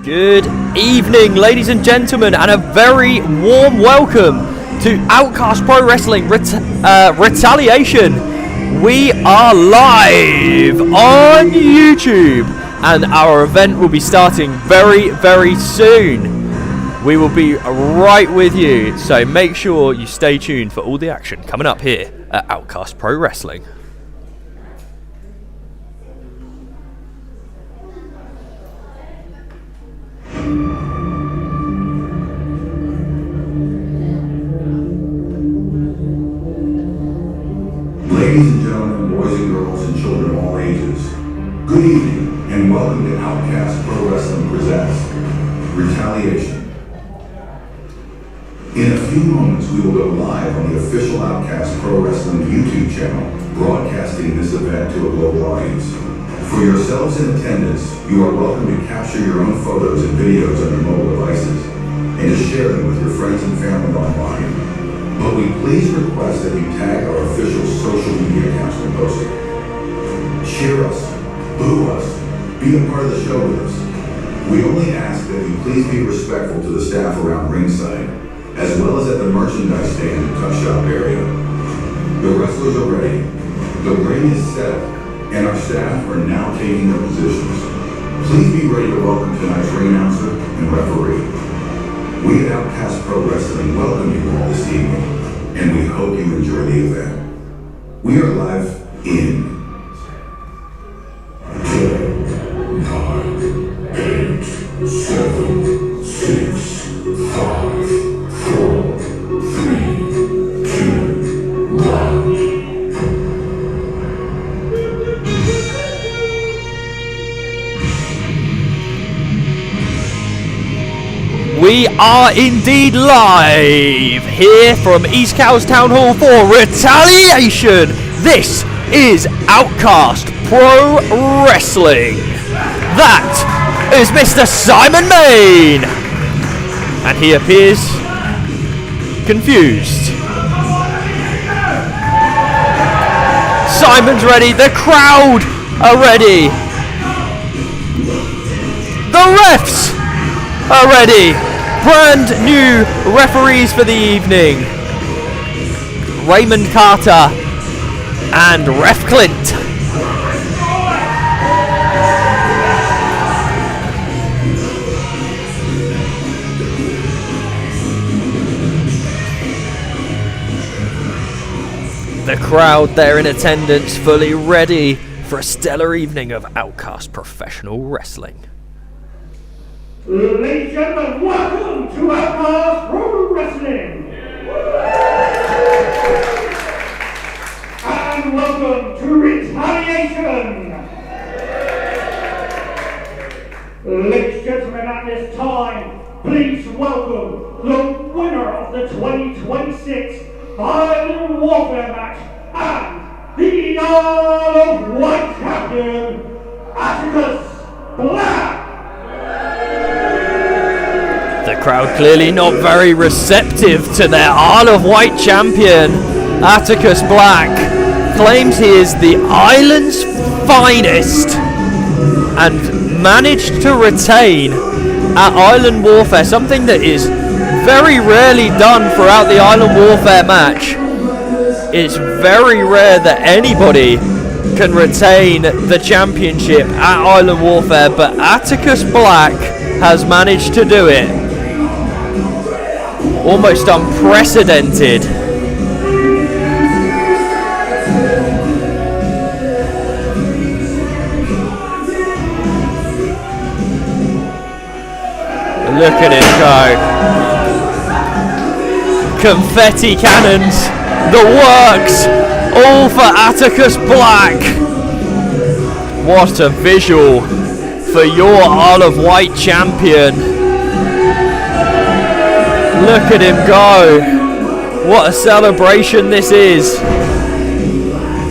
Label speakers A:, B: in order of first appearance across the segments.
A: Good evening, ladies and gentlemen, and a very warm welcome to Outcast Pro Wrestling Retaliation. We are live on YouTube, and our event will be starting very, very soon. We will be right with you, so make sure you stay tuned for all the action coming up here at Outcast Pro Wrestling.
B: Ladies and gentlemen, boys and girls, and children of all ages, good evening and welcome to Outcast Pro Wrestling presents Retaliation. In a few moments, we will go live on the official Outcast Pro Wrestling YouTube channel, broadcasting this event to a global audience. For yourselves in attendance, you are welcome to capture your own photos and videos on your mobile devices and to share them with your friends and family online. But we please request that you tag our official social media accounts when posting. Cheer us, boo us, be a part of the show with us. We only ask that you please be respectful to the staff around ringside, as well as at the merchandise stand and tuck shop area. The wrestlers are ready, the ring is set, and our staff are now taking their positions. Please be ready to welcome tonight's ring announcer and referee. We at Outcast Pro Wrestling welcome you all this evening, and we hope you enjoy the event. We are live in 10, 9, 8, 7, 6, 5, 4, 3, 2, 1.
A: We are indeed live here from East Cows Town Hall for Retaliation. This is Outcast Pro Wrestling. That is Mr. Simon Main, and he appears confused. Simon's ready, the crowd are ready, the refs are ready. Brand new referees for the evening, Raymond Carter and Ref Clint. The crowd there in attendance, fully ready for a stellar evening of Outcast Professional Wrestling.
C: Ladies and gentlemen, welcome to Outcast Pro Wrestling! And welcome to Retaliation! Ladies and gentlemen, at this time, please welcome the winner of the 2026 Island Warfare match and the Isle of Wight champion, Atticus Black!
A: The crowd clearly not very receptive to their Isle of Wight champion. Atticus Black claims he is the island's finest and managed to retain at Island Warfare, something that is very rarely done throughout the Island Warfare match. It's very rare that anybody can retain the championship at Island Warfare, but Atticus Black has managed to do it. Almost unprecedented. Look at him go. Confetti cannons, the works, all for Atticus Black. What a visual for your Isle of Wight champion. Look at him go. What a celebration this is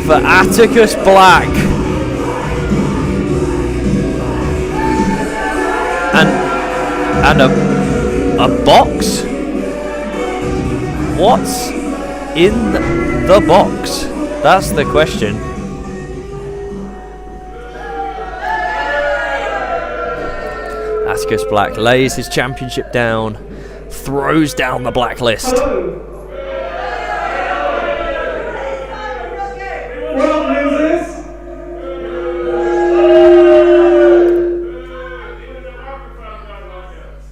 A: for Atticus Black. And a box? What's in the box? That's the question. Atticus Black lays his championship down, throws down the blacklist.
C: Hello. Well, losers.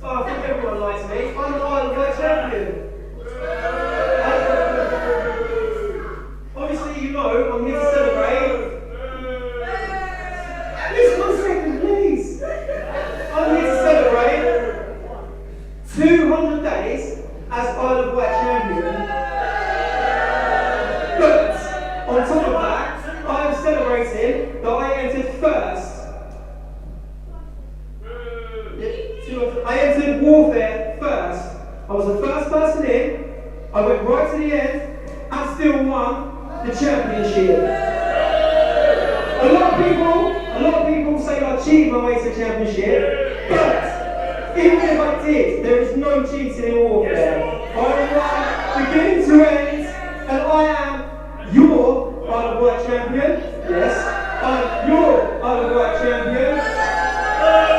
C: Oh, I think everyone likes me. I'm the Isle of Wight champion. Obviously, you know, I'm here to celebrate. Just 1 second, please. I'm here to celebrate 200 days as Isle of Wight champion. But on top of that, I am celebrating that I entered first. I entered warfare first. I was the first person in. I went right to the end and still won the championship. A lot of people say I cheated my way to the championship, but even if I did, there is no cheating in warfare. I won beginning to end, and I am your Isle of Wight champion. Yes, I'm your Isle of Wight champion.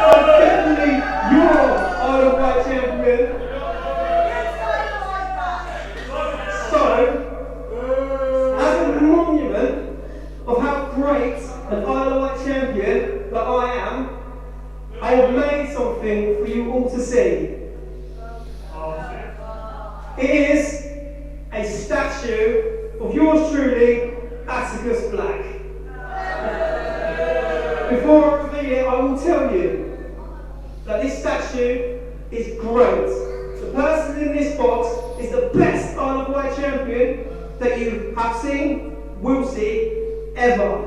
C: I'm definitely your Isle of Wight champion. So, as a monument of how great an Isle of Wight champion that I am, I have made something for you all to see. It is a statue of yours truly, Atticus Black. Before I reveal it, I will tell you that this statue is great. The person in this box is the best Isle of Wight champion that you have seen, will see, ever.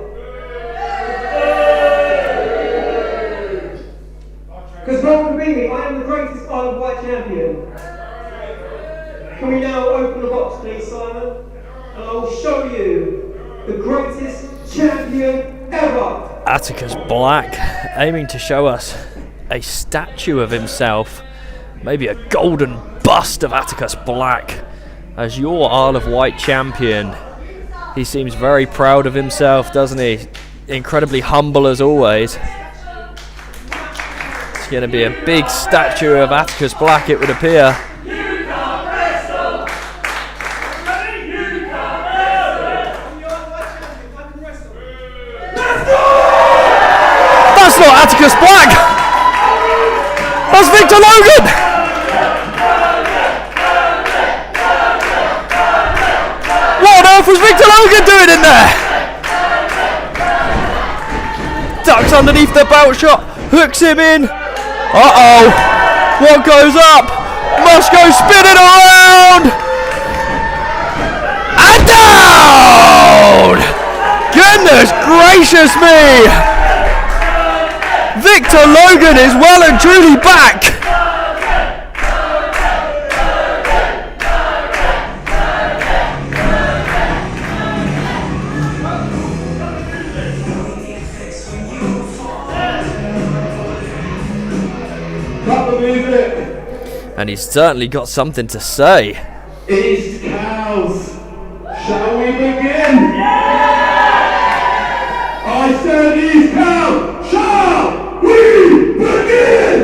C: Because no one can beat me, I am the greatest Isle of Wight champion. Can we now open the box, please, Simon? And I will show you the greatest champion ever.
A: Atticus Black aiming to show us a statue of himself, maybe a golden bust of Atticus Black as your Isle of Wight champion. He seems very proud of himself, doesn't he? Incredibly humble as always. It's going to be a big statue of Atticus Black, it would appear. That's not Atticus Black! That's Victor Logan! What on earth was Victor Logan doing in there? Ducks underneath the belt shot, hooks him in. Uh-oh! What goes up? Must go spinning around! And down! Goodness gracious me! Victor Logan is well and truly back!
C: Cut the music.
A: And he's certainly got something to say.
C: East cows. Shall we begin? I said East cows. Shall we begin?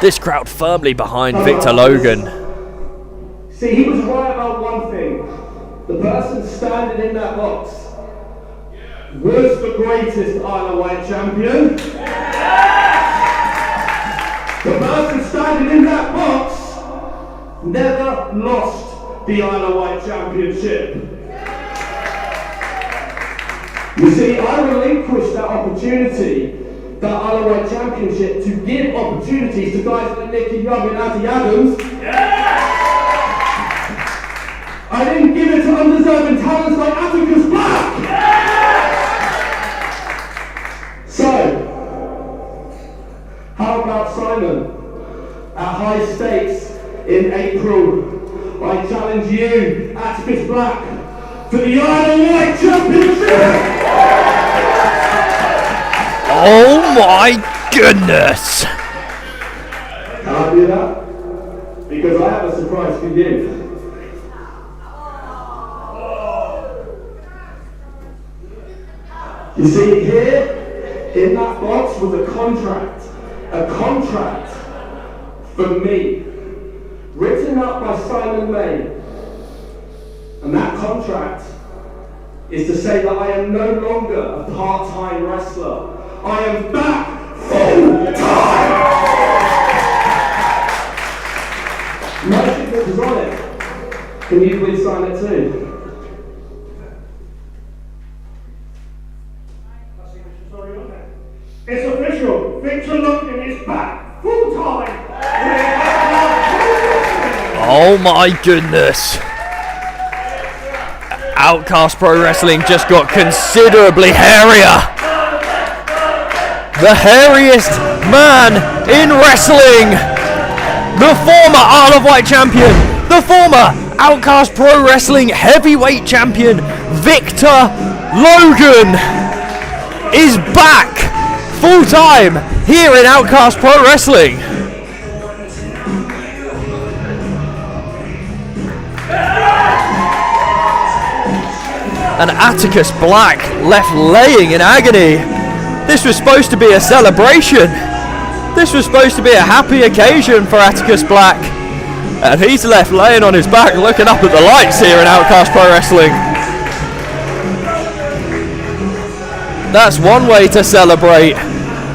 A: This crowd firmly behind Victor Logan.
C: See, he was right about one thing. The person standing in that box was the greatest Isle of Wight champion. The person standing in that box never lost the Isle of Wight championship. You see, I relinquished that opportunity, that Isle of Wight championship, to give opportunities to guys like Nicky Young and Azzy Adams. I didn't give it to undeserving talents like Atticus Black. So, how about Simon? At high stakes in April, I challenge you, Atticus Black, for the Isle of Wight championship.
A: Oh my goodness!
C: Can I do that? Because I have a surprise for you. You see, here In that box was a contract for me, written up by Simon May. And that contract is to say that I am no longer a part-time wrestler. I am back full-time! My signature's on it. Can you please sign it too?
D: It's official. Victor Logan is back full-time.
A: Oh my goodness. Outcast Pro Wrestling just got considerably hairier. The hairiest man in wrestling. The former Isle of Wight champion. The former Outcast Pro Wrestling heavyweight champion, Victor Logan, is back full-time here in Outcast Pro Wrestling. And Atticus Black left laying in agony. This was supposed to be a celebration. This was supposed to be a happy occasion for Atticus Black. And he's left laying on his back looking up at the lights here in Outcast Pro Wrestling. That's one way to celebrate.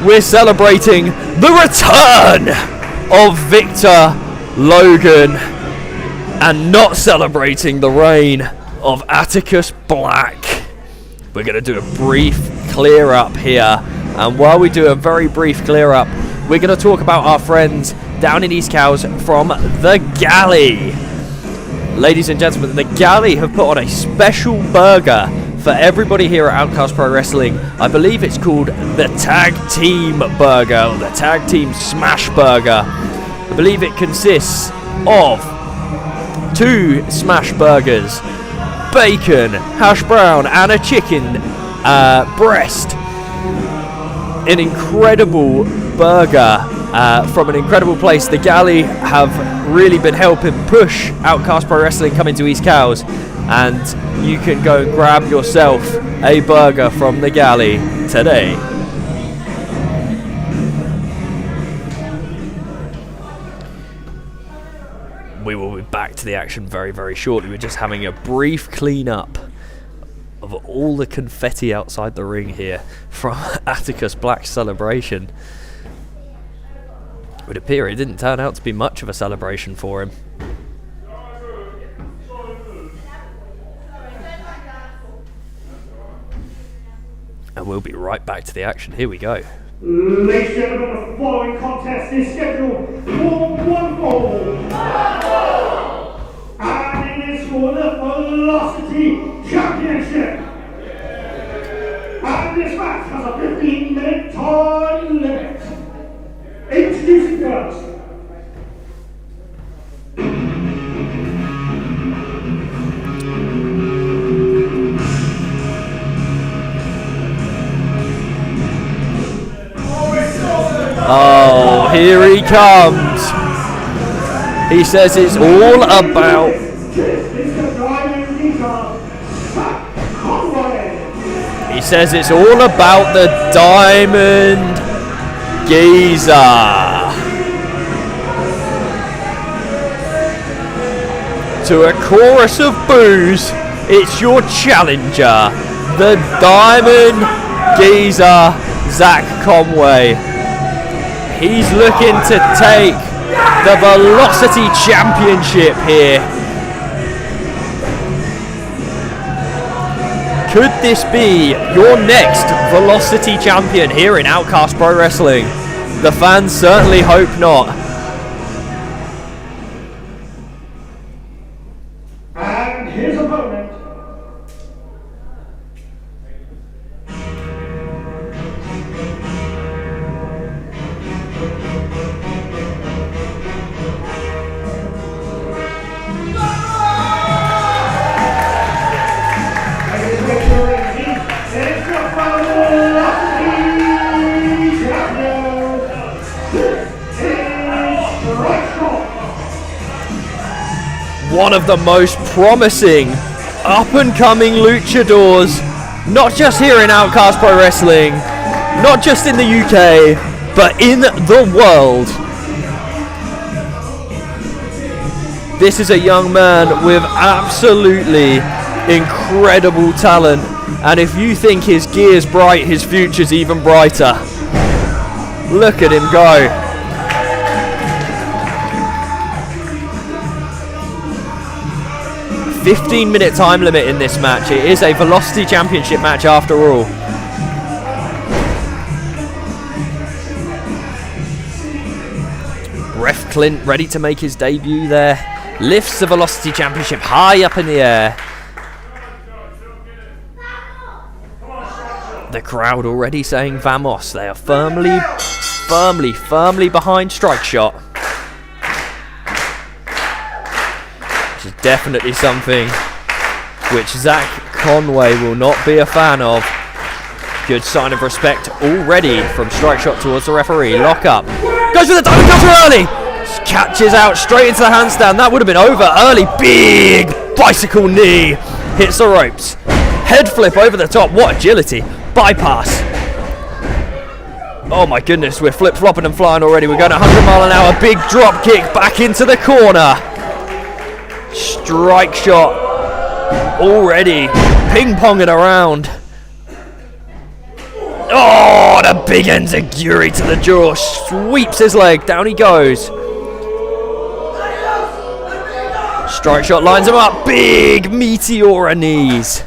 A: We're celebrating the return of Victor Logan and not celebrating the reign of Atticus Black. We're going to do a brief clear up here, and while we do a very brief clear up, we're going to talk about our friends down in East Cowes from The Galley. Ladies and gentlemen, The Galley have put on a special burger for everybody here at Outcast Pro Wrestling. I believe it's called the Tag Team Burger, or the Tag Team Smash Burger. I believe it consists of 2 smash burgers, bacon, hash brown, and a chicken breast. An incredible burger from an incredible place. The Galley have really been helping push Outcast Pro Wrestling coming to East Cowes, and you can go and grab yourself a burger from The Galley today. We will be back to the action very, very shortly. We're just having a brief clean up of all the confetti outside the ring here from Atticus Black's celebration. It would appear it didn't turn out to be much of a celebration for him. And we'll be right back to the action. Here we go.
D: Ladies and gentlemen, the following contest is scheduled for one fall. And it is for the Velocity Championship. And this match has a 15-minute time limit. Introducing first.
A: Oh, here he comes. He says it's all about... He says it's all about the Diamond Geezer. To a chorus of boos, it's your challenger, the Diamond Geezer, Zach Conway. He's looking to take the Velocity Championship here. Could this be your next Velocity Champion here in Outcast Pro Wrestling? The fans certainly hope not.
D: And his opponent.
A: One of the most promising up-and-coming luchadors, not just here in Outcast Pro Wrestling, not just in the UK, but in the world. This is a young man with absolutely incredible talent, and if you think his gear's bright, his future's even brighter. Look at him go. A 15-minute time limit in this match. It is a Velocity Championship match after all. Ref Clint ready to make his debut there. Lifts the Velocity Championship high up in the air. The crowd already saying Vamos. They are firmly behind Strike Shot. Which is definitely something which Zach Conway will not be a fan of. Good sign of respect already from Strike Shot towards the referee. Lock up. Goes for the diamond cutter early. Catches out straight into the handstand. That would have been over early. Big bicycle knee. Hits the ropes. Head flip over the top. What agility. Bypass. Oh my goodness. We're flip flopping and flying already. We're going 100 mile an hour. Big drop kick back into the corner. Strike Shot already ping ponging around. Oh, the big enziguri to the jaw. Sweeps his leg. Down he goes. Strike Shot lines him up. Big Meteora knees.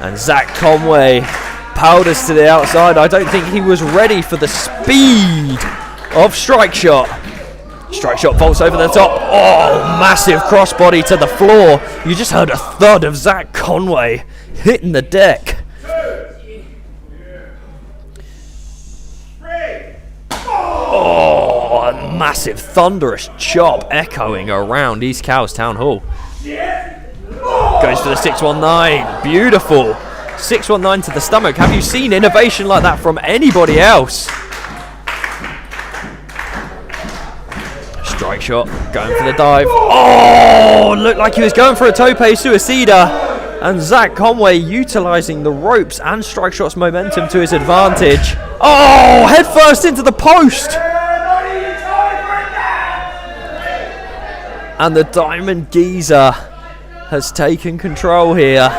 A: And Zach Conway powders to the outside. I don't think he was ready for the speed of Strike Shot. Strike Shot vaults over the top. Oh, massive crossbody to the floor. You just heard a thud of Zach Conway hitting the deck. Oh, a massive thunderous chop echoing around East Cowes Town Hall. Goes for the 619. Beautiful. 619 to the stomach. Have you seen innovation like that from anybody else? Strike Shot going for the dive. Oh, looked like he was going for a tope suicida. And Zach Conway utilising the ropes and Strike Shot's momentum to his advantage. Oh, head first into the post. And the Diamond Geezer has taken control here.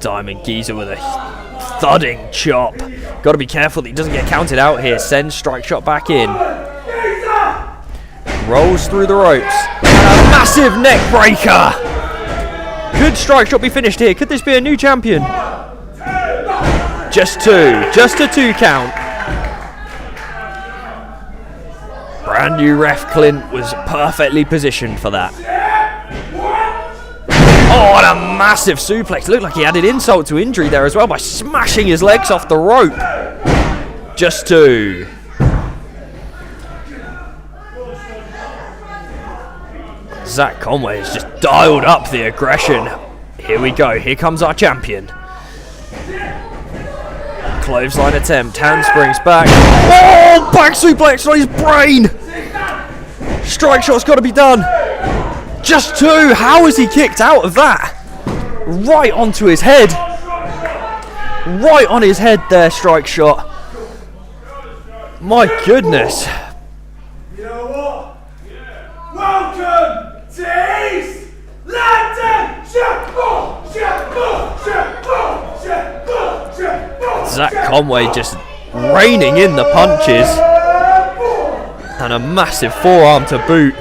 A: Diamond Geezer with a thudding chop. Got to be careful that he doesn't get counted out here. Sends Strike Shot back in. Rolls through the ropes. And a massive neck breaker. Could Strike Shot be finished here? Could this be a new champion? Just two. Just a 2 count. Brand new ref Clint was perfectly positioned for that. Oh, and a massive suplex. Looked like he added insult to injury there as well by smashing his legs off the rope. Just 2. Zach Conway has just dialed up the aggression. Here we go. Here comes our champion. Clothesline attempt. Handsprings back. Oh, back suplex on his brain. Strike Shot's got to be done. Just 2. How is he kicked out of that? Right onto his head. Right on his head there, Strike Shot. My goodness.
D: You know what? Welcome to East London!
A: Zach Conway just raining in the punches. And a massive forearm to boot.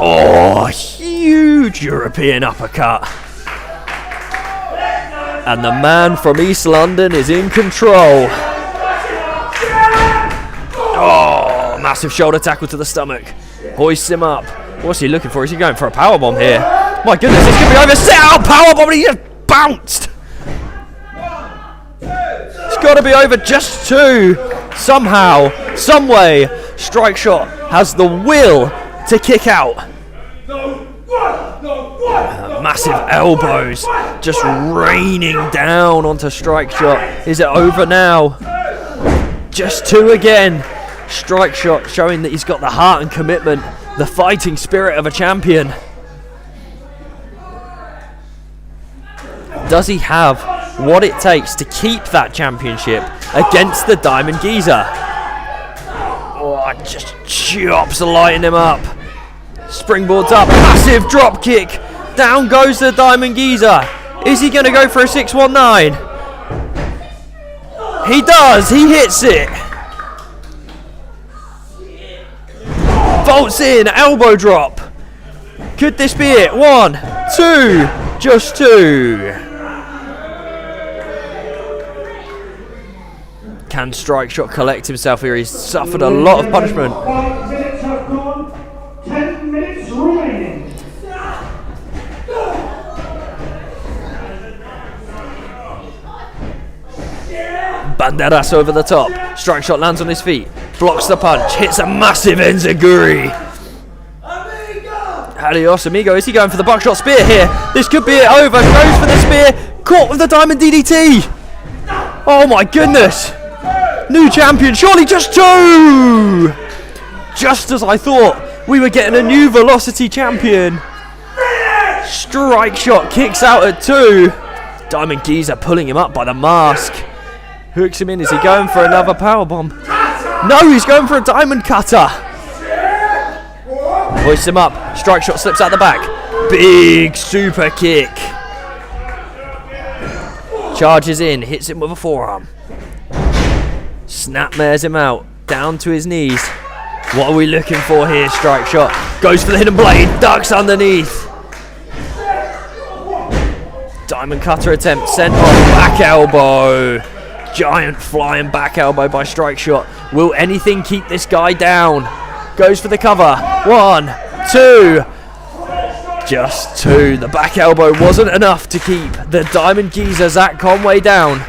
A: Oh, huge European uppercut. And the man from East London is in control. Oh, massive shoulder tackle to the stomach. Hoists him up. What's he looking for? Is he going for a powerbomb here? My goodness, this could be over. Set out powerbomb and he just bounced. It's got to be over. Just 2. Somehow, some way, Strike Shot has the will to kick out.
D: No, 1,
A: Massive elbows just raining down onto Strike Shot. Is it over now? Just 2 again. Strike Shot showing that he's got the heart and commitment, the fighting spirit of a champion. Does he have what it takes to keep that championship against the Diamond Geezer? Oh, just chops lighting him up. Springboards up, massive drop kick. Down goes the Diamond Geezer. Is he going to go for a 619? He does, he hits it. Bolts in, elbow drop. Could this be it? 1, 2, just 2. Can Strike Shot collect himself here? He's suffered a lot of punishment.
D: 5 minutes have gone. 10 minutes remaining.
A: Banderas over the top. Strike Shot lands on his feet. Blocks the punch. Hits a massive enziguri. Adios, amigo. Is he going for the buckshot spear here? This could be it over. Goes for the spear. Caught with the Diamond DDT. Oh my goodness. New champion. Surely just 2. Just as I thought. We were getting a new Velocity champion. Strike Shot kicks out at 2. Diamond Geezer pulling him up by the mask. Hooks him in. Is he going for another powerbomb? No, he's going for a diamond cutter. Hoists him up. Strike Shot slips out the back. Big super kick. Charges in. Hits him with a forearm. Snapmares him out. Down to his knees. What are we looking for here? Strike Shot goes for the hidden blade. Ducks underneath. Diamond cutter attempt. Sent off. Back elbow. Giant flying back elbow by Strike Shot. Will anything keep this guy down? Goes for the cover. 1, 2. Just 2. The back elbow wasn't enough to keep the Diamond Geezer Zach Conway down.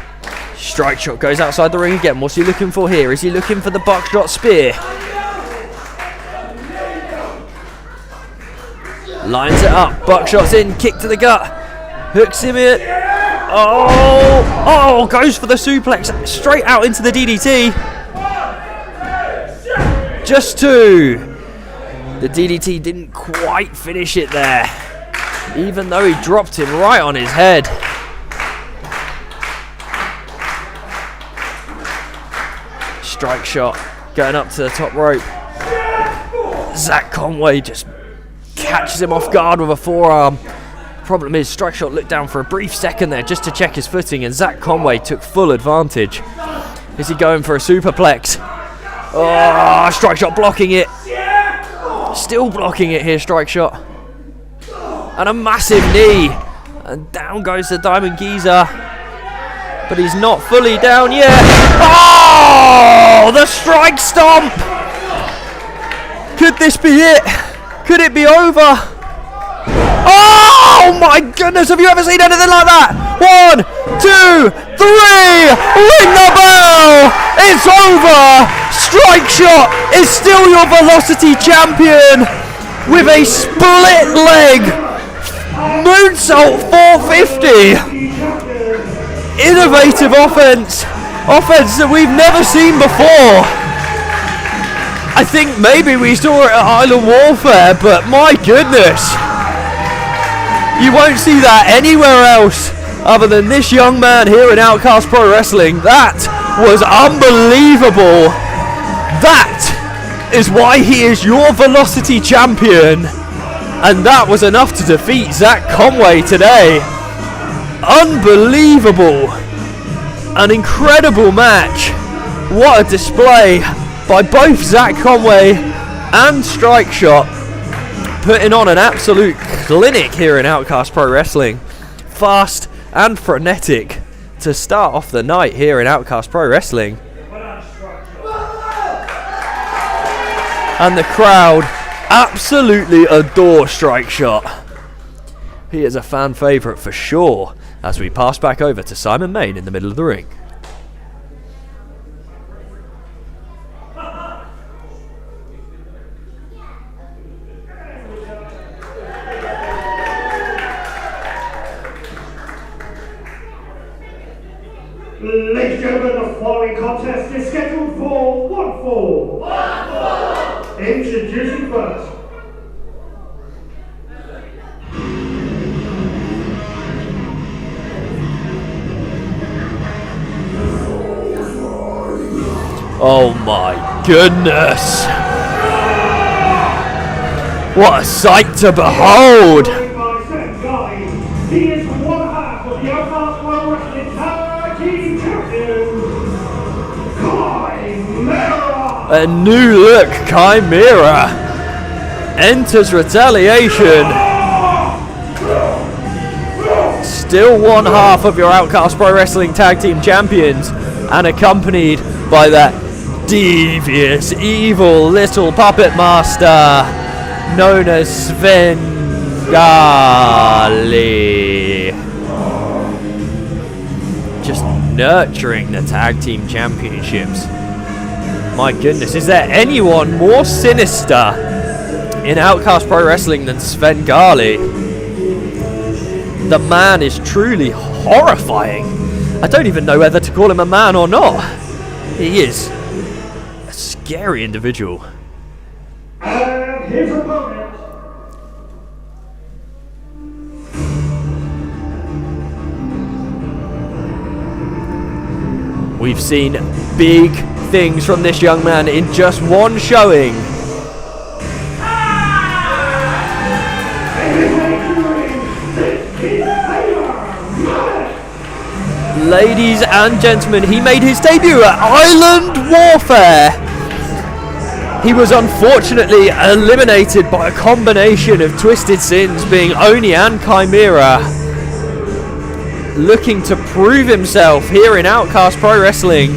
A: Strike Shot goes outside the ring again. What's he looking for here? Is he looking for the buckshot spear? Lines it up. Buckshot's in. Kick to the gut. Hooks him in. Oh, goes for the suplex straight out into the DDT. Just 2. The DDT didn't quite finish it there, even though he dropped him right on his head. Strike Shot going up to the top rope. Zach Conway just catches him off guard with a forearm. Problem is, Strike Shot looked down for a brief second there just to check his footing, and Zach Conway took full advantage. Is he going for a superplex? Oh, Strike Shot blocking it. Still blocking it here, Strike Shot. And a massive knee. And down goes the Diamond Geezer. But he's not fully down yet. Oh, the strike stomp. Could this be it? Could it be over? Oh my goodness, have you ever seen anything like that? 1, 2, 3, ring the bell! It's over! Strike Shot is still your Velocity champion with a split leg moonsault 450. Innovative offense that we've never seen before. I think maybe we saw it at Island Warfare, but my goodness. You won't see that anywhere else other than this young man here in Outcast Pro Wrestling. That was unbelievable. That is why he is your Velocity champion. And that was enough to defeat Zach Conway today. Unbelievable. An incredible match. What a display by both Zach Conway and Strike Shot. Putting on an absolute clinic here in Outcast Pro Wrestling. Fast and frenetic to start off the night here in Outcast Pro Wrestling. And the crowd absolutely adore Strike Shot. He is a fan favourite for sure, as we pass back over to Simon Main in the middle of the ring.
D: is scheduled for one fall. Introducing first.
A: Oh my goodness! What a sight to behold!
D: He is one half of the Outcast Pro Wrestling Tag Team Champions, Chimera!
A: A new look Chimera enters Retaliation. Still one half of your Outcast Pro Wrestling Tag Team Champions, and accompanied by that devious, evil little puppet master known as Sven Gali. Just nurturing the tag team championships. My goodness, is there anyone more sinister in Outcast Pro Wrestling than Sven Gali? The man is truly horrifying. I don't even know whether to call him a man or not. He is a scary individual.
D: And his opponent.
A: We've seen big things from this young man in just one showing. Ladies and gentlemen, he made his debut at Island Warfare. He was unfortunately eliminated by a combination of Twisted Sins, being Oni and Chimera. Looking to prove himself here in Outcast Pro Wrestling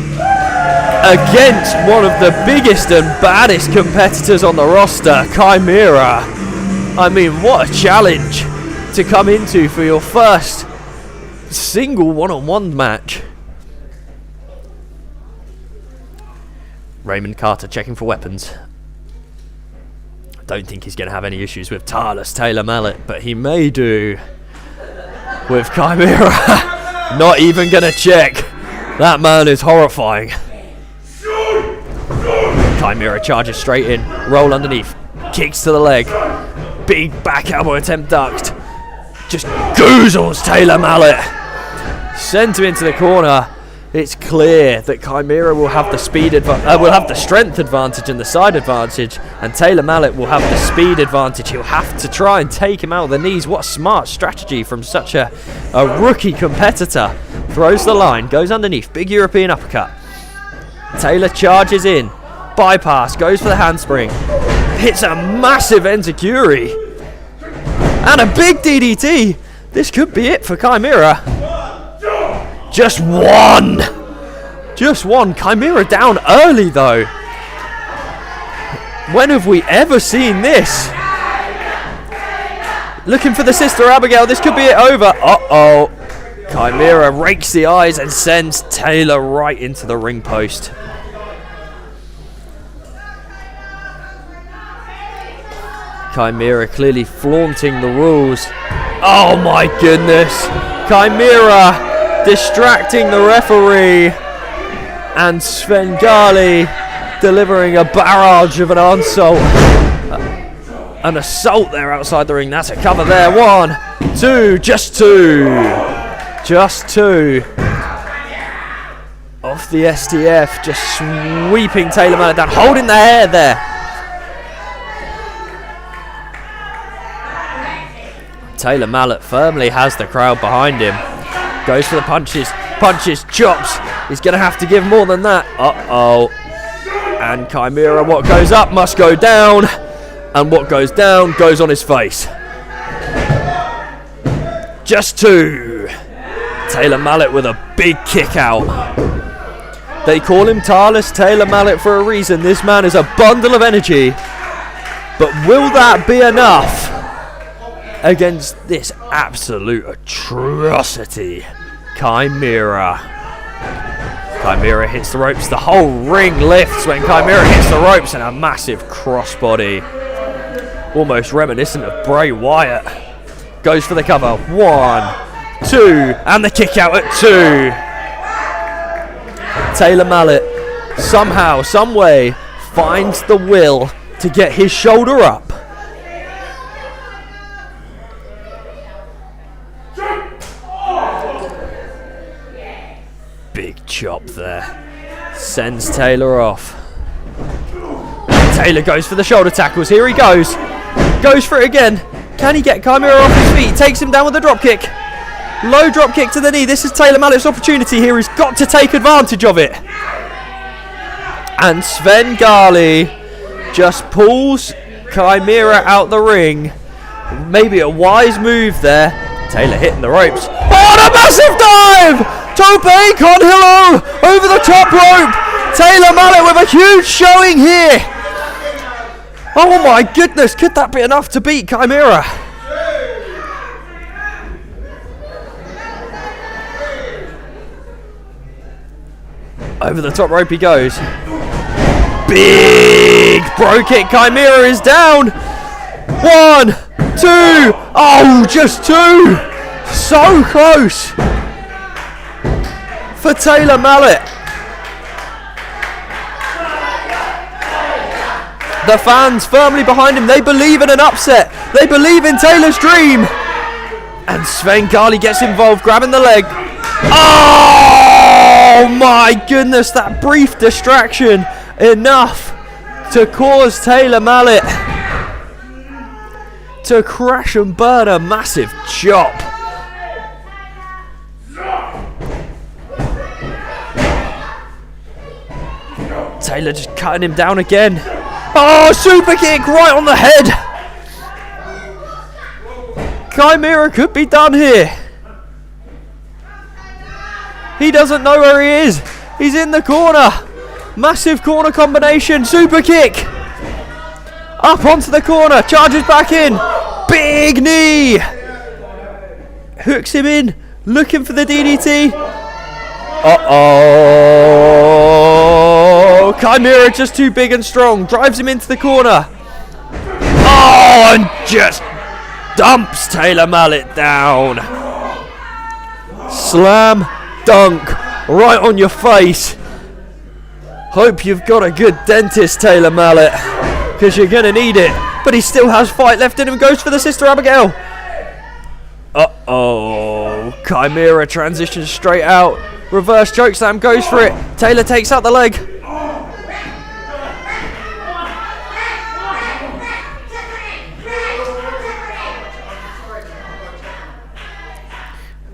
A: against one of the biggest and baddest competitors on the roster, Chimera. I mean, what a challenge to come into for your first single one-on-one match. Raymond Carter checking for weapons. I don't think he's going to have any issues with Tarless Taylor Mallet, but he may do with Chimera. Not even going to check. That man is horrifying. Chimera charges straight in, roll underneath, kicks to the leg, big back elbow attempt ducked. Just goozles Taylor Mallet. Sent him into the corner. It's clear that Chimera will have the strength advantage and the side advantage, and Taylor Mallet will have the speed advantage. He'll have to try and take him out of the knees. What a smart strategy from such a rookie competitor. Throws the line, goes underneath, big European uppercut. Taylor charges in, bypass, goes for the handspring, hits a massive enziguri, and a big DDT. This could be it for Chimera. Just one! Just one. Chimera down early though. When have we ever seen this? Looking for the Sister Abigail. This could be it over. Uh-oh. Chimera rakes the eyes and sends Taylor right into the ring post. Chimera clearly flaunting the rules. Oh my goodness. Chimera distracting the referee, and Sven Gali delivering a barrage of an assault there outside the ring. That's a cover there. 1, 2, just two off the STF, just sweeping Taylor Mallet down, holding the hair there. Taylor Mallet firmly has the crowd behind him. Goes for the punches, chops. He's going to have to give more than that. Uh-oh. And Chimera, what goes up must go down. And what goes down goes on his face. Just two. Taylor Mallet with a big kick out. They call him Tarless Taylor Mallet for a reason. This man is a bundle of energy. But will that be enough against this absolute atrocity, Chimera? Chimera hits the ropes. The whole ring lifts when Chimera hits the ropes, and a massive crossbody, almost reminiscent of Bray Wyatt. Goes for the cover. 1, 2, and the kick out at 2. Taylor Mallet somehow, some way, finds the will to get his shoulder up. Big chop there. Sends Taylor off. Taylor goes for the shoulder tackles. Here he goes. Goes for it again. Can he get Chimera off his feet? Takes him down with a drop kick. Low drop kick to the knee. This is Taylor Mallet's opportunity here. He's got to take advantage of it. And Svengali just pulls Chimera out the ring. Maybe a wise move there. Taylor hitting the ropes. Oh, and a massive dive! Tope con Hilo over the top rope. Taylor Mallet with a huge showing here. Oh my goodness, could that be enough to beat Chimera? Over the top rope he goes. Big bro kick. Chimera is down. 1, 2. Oh, just 2. So close for Taylor Mallet. The fans firmly behind him. They believe in an upset. They believe in Taylor's dream. And Svengali gets involved, grabbing the leg. Oh my goodness, that brief distraction. Enough to cause Taylor Mallet to crash and burn a massive chop. Taylor just cutting him down again. Oh, super kick right on the head. Chimera could be done here. He doesn't know where he is. He's in the corner. Massive corner combination. Super kick. Up onto the corner. Charges back in. Big knee. Hooks him in. Looking for the DDT. Uh-oh. Chimera just too big and strong. Drives him into the corner. Oh, and just dumps Taylor Mallet down. Slam dunk right on your face. Hope you've got a good dentist, Taylor Mallet, because you're gonna need it. But he still has fight left in him. Goes for the Sister Abigail. Uh-oh. Chimera transitions straight out. Reverse chokeslam, goes for it. Taylor takes out the leg.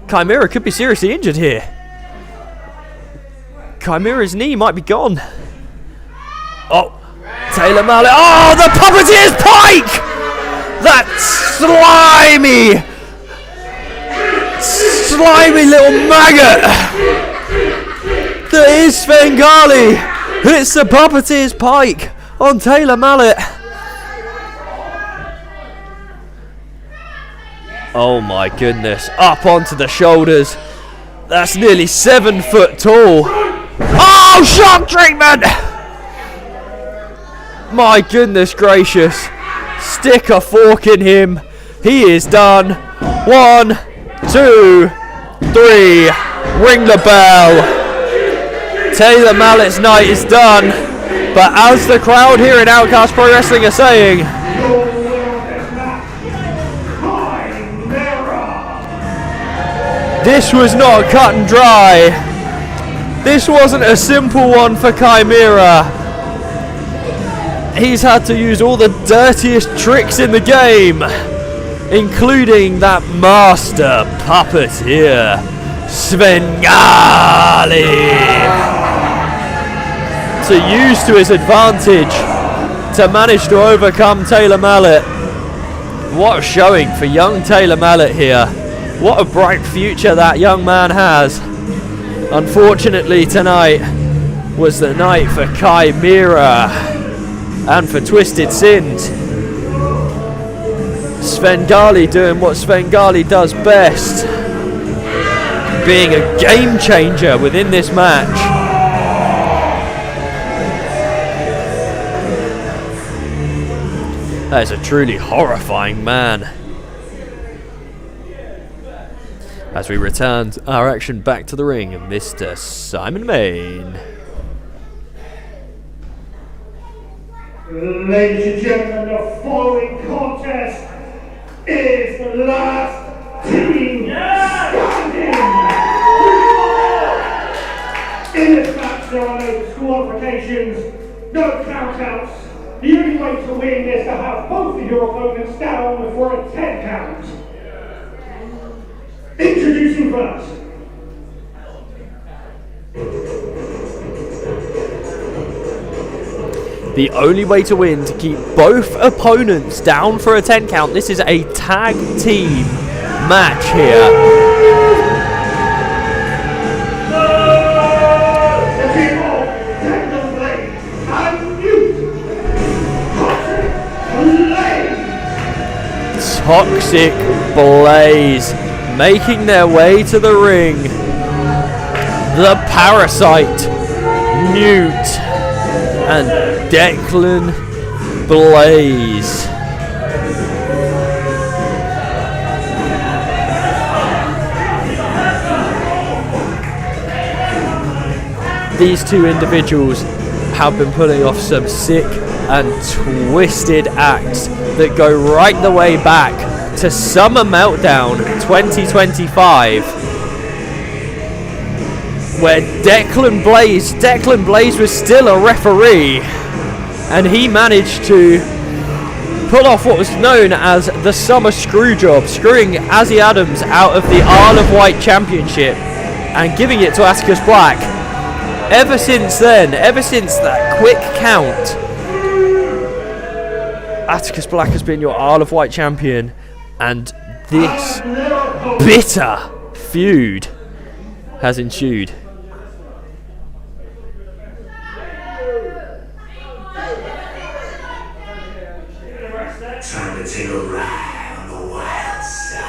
A: Chimera could be seriously injured here. Chimera's knee might be gone. Oh, Taylor Mallet. Oh, the puppeteer's pike! That slimy little maggot that is Svengali. It's the puppeteer's pike on Taylor Mallet. Oh my goodness, up onto the shoulders. That's nearly 7 foot tall. Oh, shock treatment! My goodness gracious. Stick a fork in him. He is done. 1, 2, 3. Ring the bell. Taylor Mallet's night is done. But as the crowd here in Outcast Pro Wrestling are saying, this was not cut and dry. This wasn't a simple one for Chimera. He's had to use all the dirtiest tricks in the game, including that master puppeteer, Svengali, to use to his advantage to manage to overcome Taylor Mallet. What a showing for young Taylor Mallet here. What a bright future that young man has. Unfortunately, tonight was the night for Chimera and for Twisted Sins. Svengali doing what Svengali does best, being a game changer within this match. That is a truly horrifying man. As we return our action back to the ring, Mr. Simon Main.
D: Ladies and gentlemen, the following contest is the last team standing. In this match, there are no disqualifications, no countouts. The only way to win is to have both of your opponents down for a 10 count. Introducing first.
A: The only way to win to keep both opponents down for a 10 count. This is a tag team match here. Toxic Blaze making their way to the ring. The Parasite, Newt, and Declan Blaze. These two individuals have been pulling off some sick and twisted acts that go right the way back to Summer Meltdown 2025, where Declan Blaze was still a referee, and he managed to pull off what was known as the Summer Screwjob, screwing Azzy Adams out of the Isle of Wight Championship and giving it to Atticus Black. Ever since then, ever since that quick count, Atticus Black has been your Isle of Wight champion, and this bitter feud has ensued.
E: Time to take a ride on the wild side.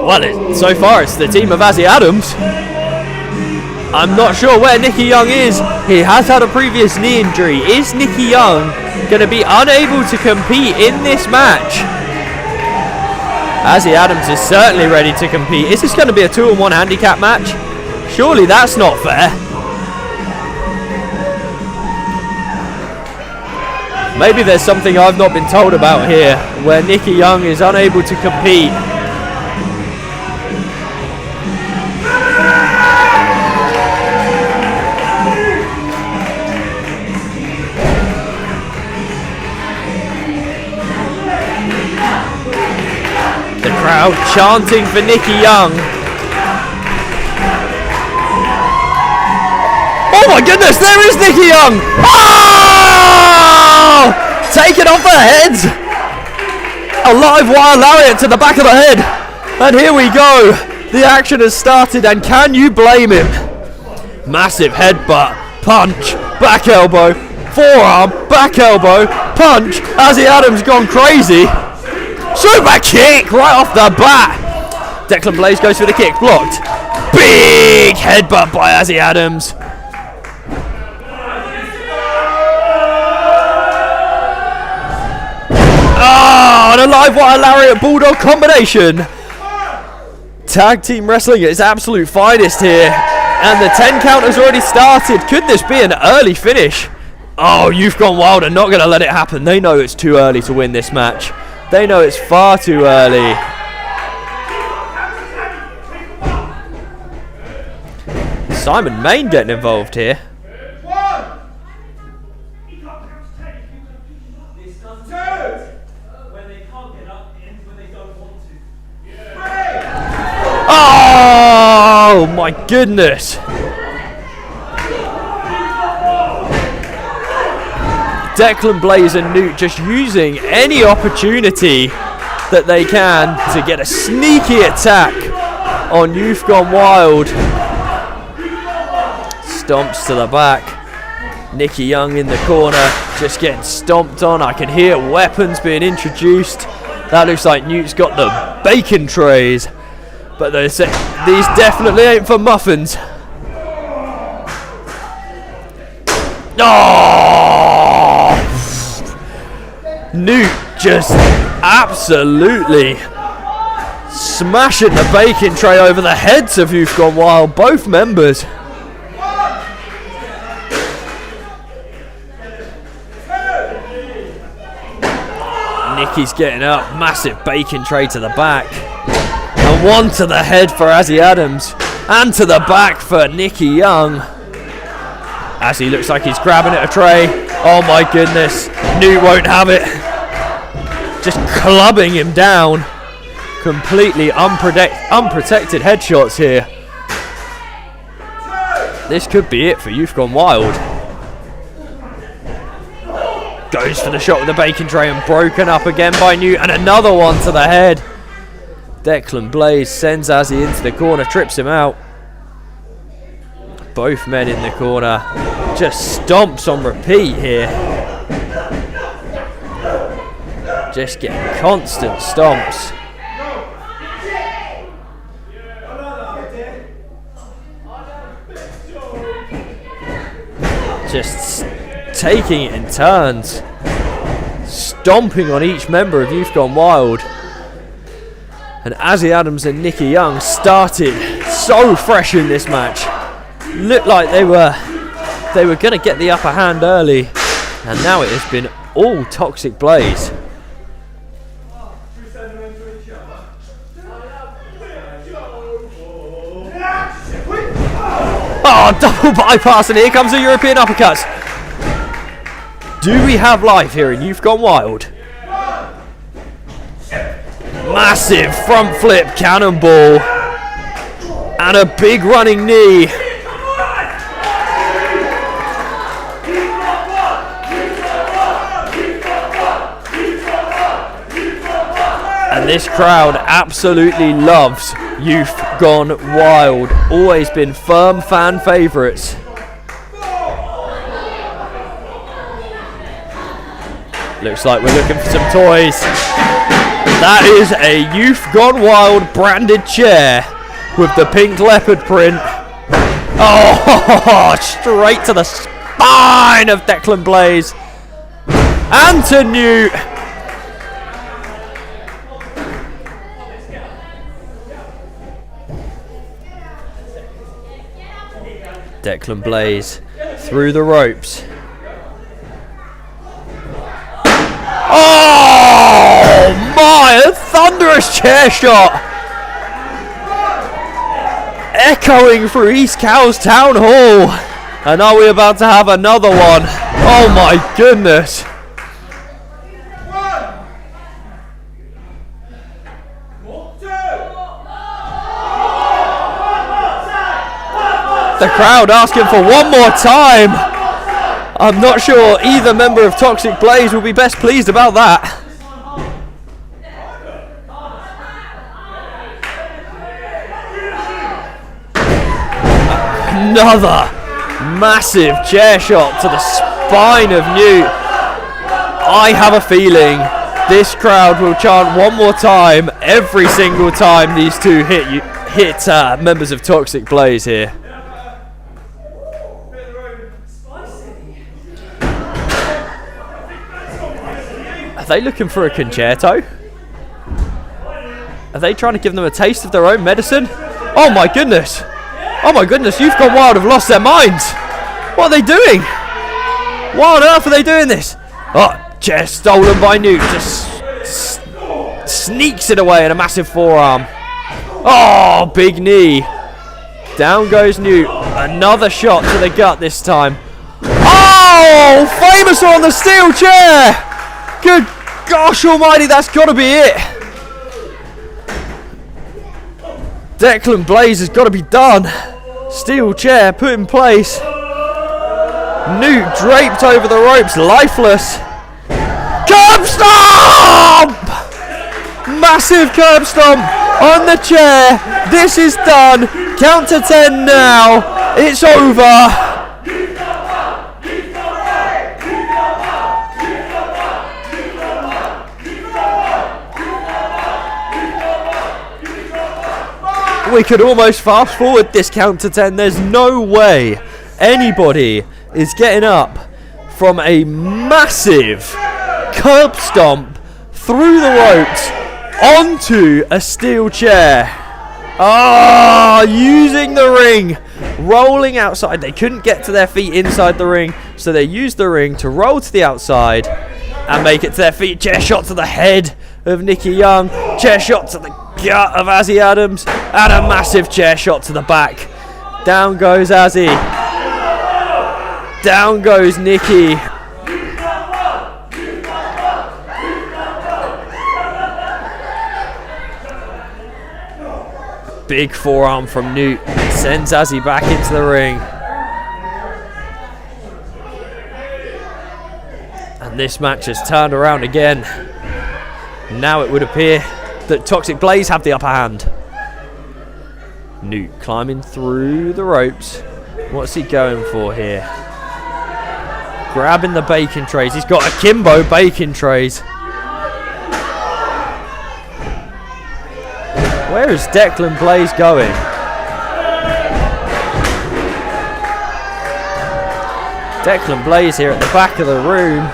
A: Well, so far it's the team of Azzy Adams. I'm not sure where Nicky Young is. He has had a previous knee injury. Is Nicky Young going to be unable to compete in this match? Azzy Adams is certainly ready to compete. Is this going to be a 2-on-1 handicap match? Surely that's not fair. Maybe there's something I've not been told about here, where Nicky Young is unable to compete. The crowd chanting for Nicky Young. Oh my goodness, there is Nicky Young! Oh! Taken off the heads! A live wire lariat to the back of the head. And here we go. The action has started, and can you blame him? Massive headbutt, punch, back elbow, forearm, back elbow, punch. Azzy Adams gone crazy. Super kick right off the bat. Declan Blaze goes for the kick, blocked. Big headbutt by Azzy Adams. Oh, and a live wire lariat bulldog combination. Tag team wrestling at its absolute finest here. And the 10 count has already started. Could this be an early finish? Oh, Youth Gone Wild are not going to let it happen. They know it's too early to win this match. They know it's far too early. Simon Main getting involved here. Oh my goodness. Declan Blaze and Newt just using any opportunity that they can to get a sneaky attack on Youth Gone Wild. Stomps to the back. Nicky Young in the corner. just getting stomped on. I can hear weapons being introduced. That looks like Newt's got the bacon trays. But they say these definitely ain't for muffins. Oh! Newt just absolutely smashing the bacon tray over the heads of Youth Gone Wild, both members. Nicky's getting up, massive bacon tray to the back. And one to the head for Azzy Adams. And to the back for Nicky Young. As he looks like he's grabbing at a tray. Oh my goodness, Newt won't have it. Just clubbing him down. Completely unprotected headshots here. This could be it for Youth Gone Wild. Goes for the shot with the bacon tray and broken up again by Newt. And another one to the head. Declan Blaze sends Azzy into the corner, trips him out. Both men in the corner. Just stomps on repeat here. Just getting constant stomps. Just taking it in turns. Stomping on each member of Youth Gone Wild. And Azzy Adams and Nicky Young started so fresh in this match. Looked like they were going to get the upper hand early. And now it has been all Toxic Blaze. Oh, double bypass, and here comes the European uppercuts. Do we have life here in Youth Gone Wild? Massive front flip cannonball. And a big running knee. And this crowd absolutely loves Youth Gone Wild. Always been firm fan favourites. Looks like we're looking for some toys. That is a Youth Gone Wild branded chair with the pink leopard print. Oh, straight to the spine of Declan Blaze. And to Newt. Declan Blaze through the ropes. Oh my, a thunderous chair shot. Echoing through East Cowes Town Hall. And are we about to have another one? Oh my goodness. The crowd asking for one more time. I'm not sure either member of Toxic Blaze will be best pleased about that. Another massive chair shot to the spine of Newt. I have a feeling this crowd will chant one more time every single time these two hit members of Toxic Blaze here. Are they looking for a concerto? Are they trying to give them a taste of their own medicine? Oh my goodness! Oh my goodness, Youth Gone Wild have lost their minds! What are they doing? Why on earth are they doing this? Oh, chair stolen by Newt. Just sneaks it away in a massive forearm. Oh, big knee. Down goes Newt. Another shot to the gut this time. Oh, famous on the steel chair! Good gosh almighty, that's got to be it. Declan Blaze has got to be done. Steel chair put in place. Newt draped over the ropes, lifeless. Curb stomp! Massive curb stomp on the chair. This is done. Count to 10 now. It's over. We could almost fast forward this count to 10. There's no way anybody is getting up from a massive curb stomp through the ropes onto a steel chair. Using the ring, rolling outside. They couldn't get to their feet inside the ring, so they used the ring to roll to the outside and make it to their feet. Chair shot to the head of Nicky Young, chair shot to the gut of Azzy Adams, and a massive chair shot to the back. Down goes Azzy. Down goes Nicky. Big forearm from Newt sends Azzy back into the ring. And this match has turned around again. Now it would appear that Toxic Blaze have the upper hand. Newt climbing through the ropes. What's he going for here? Grabbing the bacon trays. He's got akimbo bacon trays. Where is Declan Blaze going? Declan Blaze here at the back of the room.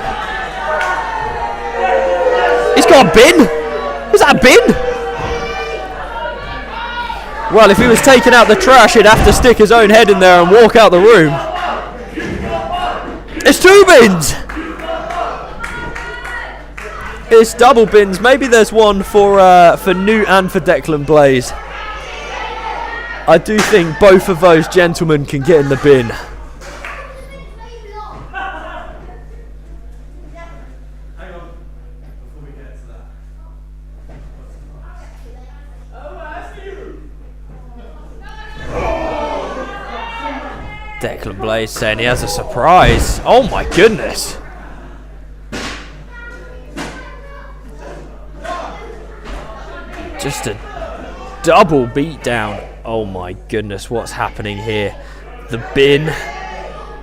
A: He's got a bin! Was that a bin? Well, if he was taking out the trash, he'd have to stick his own head in there and walk out the room. It's 2 bins! It's double bins. Maybe there's one for Newt and for Declan Blaze. I do think both of those gentlemen can get in the bin. Declan Blaze saying he has a surprise. Oh my goodness. Just a double beatdown. Oh my goodness, what's happening here? The bin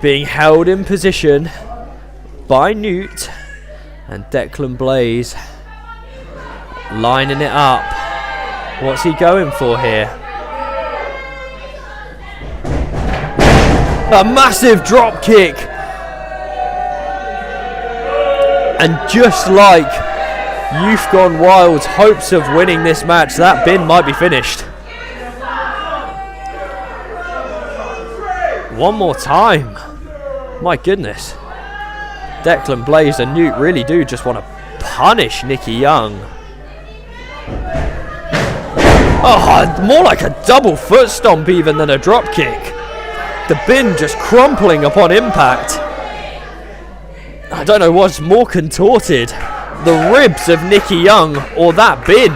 A: being held in position by Newt, and Declan Blaze lining it up. What's he going for here? A massive drop kick. And just like Youth Gone Wild's hopes of winning this match, that bin might be finished. One more time. My goodness. Declan Blaze and Newt really do just want to punish Nicky Young. Oh, more like a double foot stomp even than a drop kick. The bin just crumpling upon impact. I don't know what's more contorted, the ribs of Nicky Young or that bin.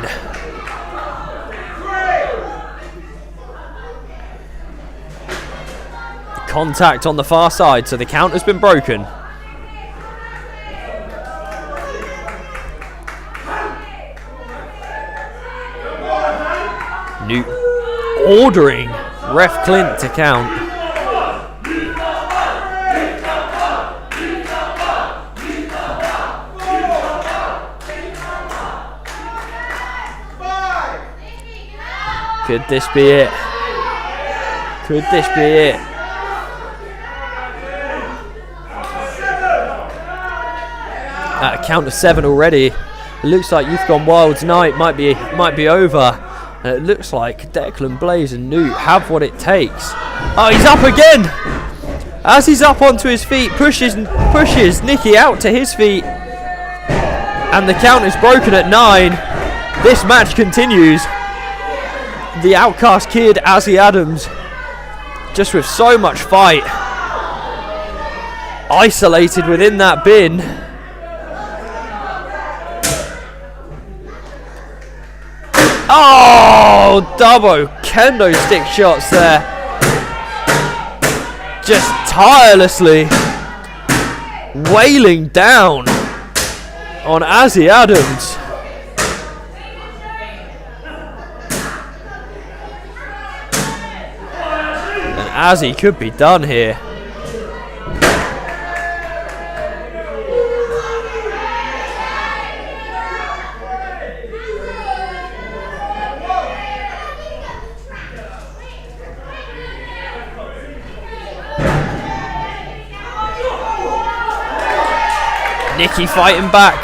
A: Contact on the far side, so the count has been broken. Newt ordering Ref Clint to count. Could this be it? Could this be it? At a count of 7 already, it looks like Youth Gone Wild's night might be over. And it looks like Declan Blaze and Newt have what it takes. Oh, he's up again! As he's up onto his feet, pushes Nicky out to his feet. And the count is broken at 9. This match continues. The Outcast Kid, Azzy Adams, just with so much fight, isolated within that bin. Oh, double kendo stick shots there. Just tirelessly wailing down on Azzy Adams. Azzy could be done here. Nicky fighting back.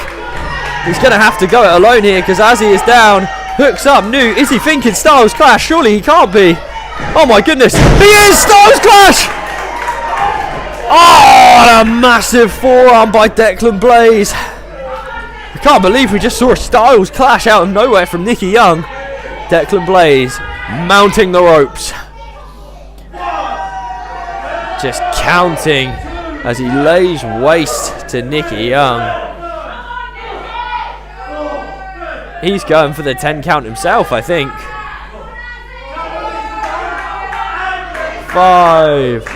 A: He's going to have to go it alone here because Azzy is down. Hooks up Newt. Is he thinking Styles Clash? Surely he can't be. Oh my goodness. He is! Styles Clash! Oh, and a massive forearm by Declan Blaze. I can't believe we just saw a Styles Clash out of nowhere from Nicky Young. Declan Blaze mounting the ropes. Just counting as he lays waste to Nicky Young. He's going for the 10 count himself, I think. 5.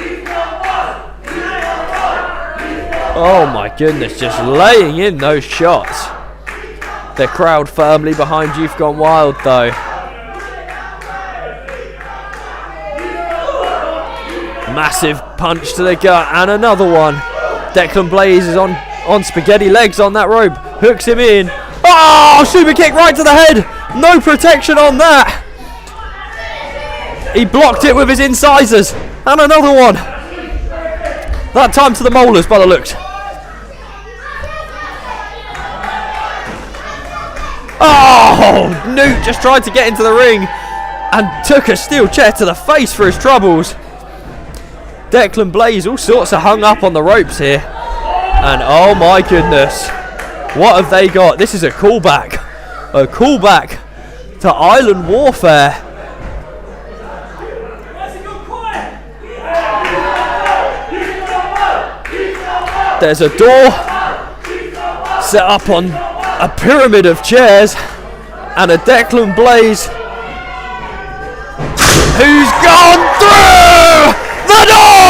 A: Oh my goodness, just laying in those shots. The crowd firmly behind Youth Gone Wild though. Massive punch to the gut and another one. Declan Blaze is on spaghetti legs on that rope. Hooks him in. Oh, super kick right to the head. No protection on that. He blocked it with his incisors. And another one. That time to the molars by the looks. Oh, Newt just tried to get into the ring and took a steel chair to the face for his troubles. Declan Blaze all sorts of hung up on the ropes here. And oh my goodness. What have they got? This is a callback. A callback to Island Warfare. There's a door set up on a pyramid of chairs and a Declan Blaze who's gone through the door!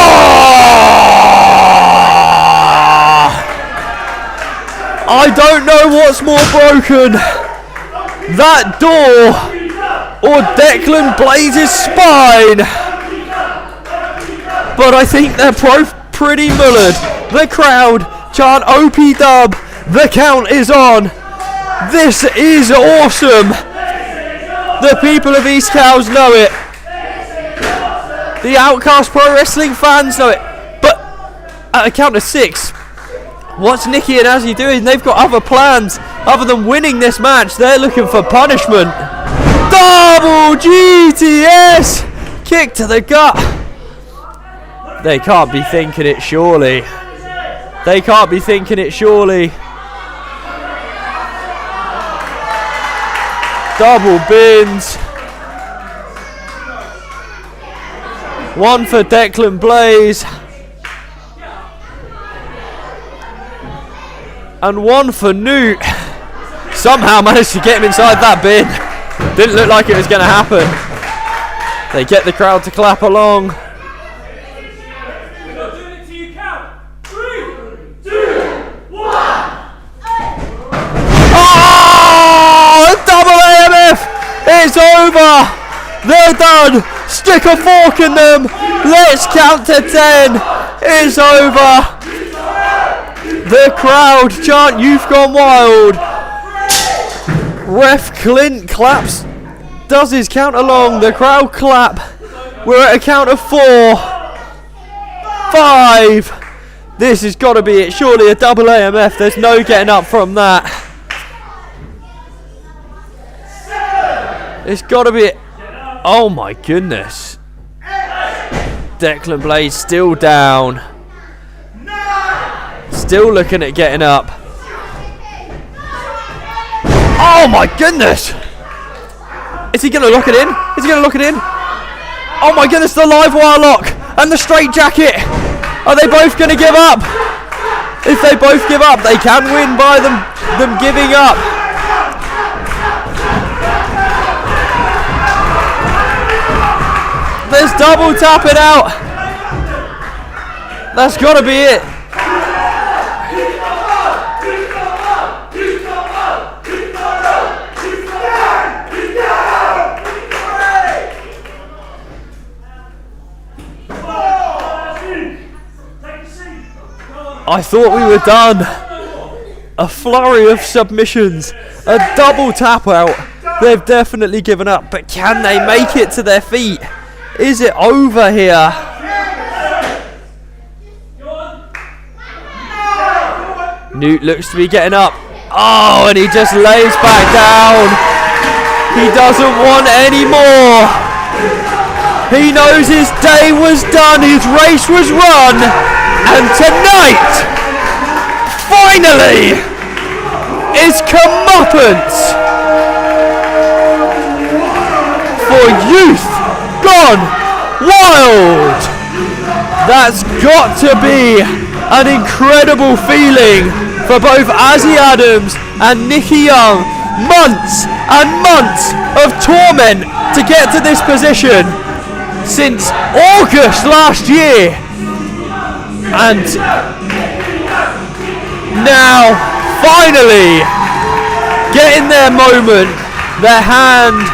A: I don't know what's more broken, that door or Declan Blaze's spine, but I think they're both pretty mullered. The crowd chant OP dub, the count is on. This is awesome. The people of East Cows know it. The Outcast Pro Wrestling fans know it. But at a count of 6, what's Nicky and Azzy doing? They've got other plans other than winning this match. They're looking for punishment. Double GTS! Kick to the gut. They can't be thinking it, surely. They can't be thinking it, surely. Double bins. One for Declan Blaze. And one for Newt. Somehow managed to get him inside that bin. Didn't look like it was going to happen. They get the crowd to clap along. It's over. They're done. Stick a fork in them. Let's count to 10. It's over. The crowd chant Youth Gone Wild. Ref Clint claps. Does his count along. The crowd clap. We're at a count of 4. 5. This has got to be it. Surely a double AMF. There's no getting up from that. It's got to be it. Oh my goodness. Declan Blaze still down. Still looking at getting up. Oh my goodness. Is he going to lock it in? Is he going to lock it in? Oh my goodness, the live wire lock and the straight jacket. Are they both going to give up? If they both give up, they can win by them giving up. There's double tapping out. That's got to be it. I thought we were done. A flurry of submissions. A double tap out. They've definitely given up, but can they make it to their feet? Is it over here? Newt looks to be getting up. Oh, and he just lays back down. He doesn't want any more. He knows his day was done. His race was run. And tonight, finally, is comeuppance for youth gone wild. That's got to be an incredible feeling for both Azzy Adams and Nicky Young. Months and months of torment to get to this position since August last year. And now, finally, getting their moment, their hand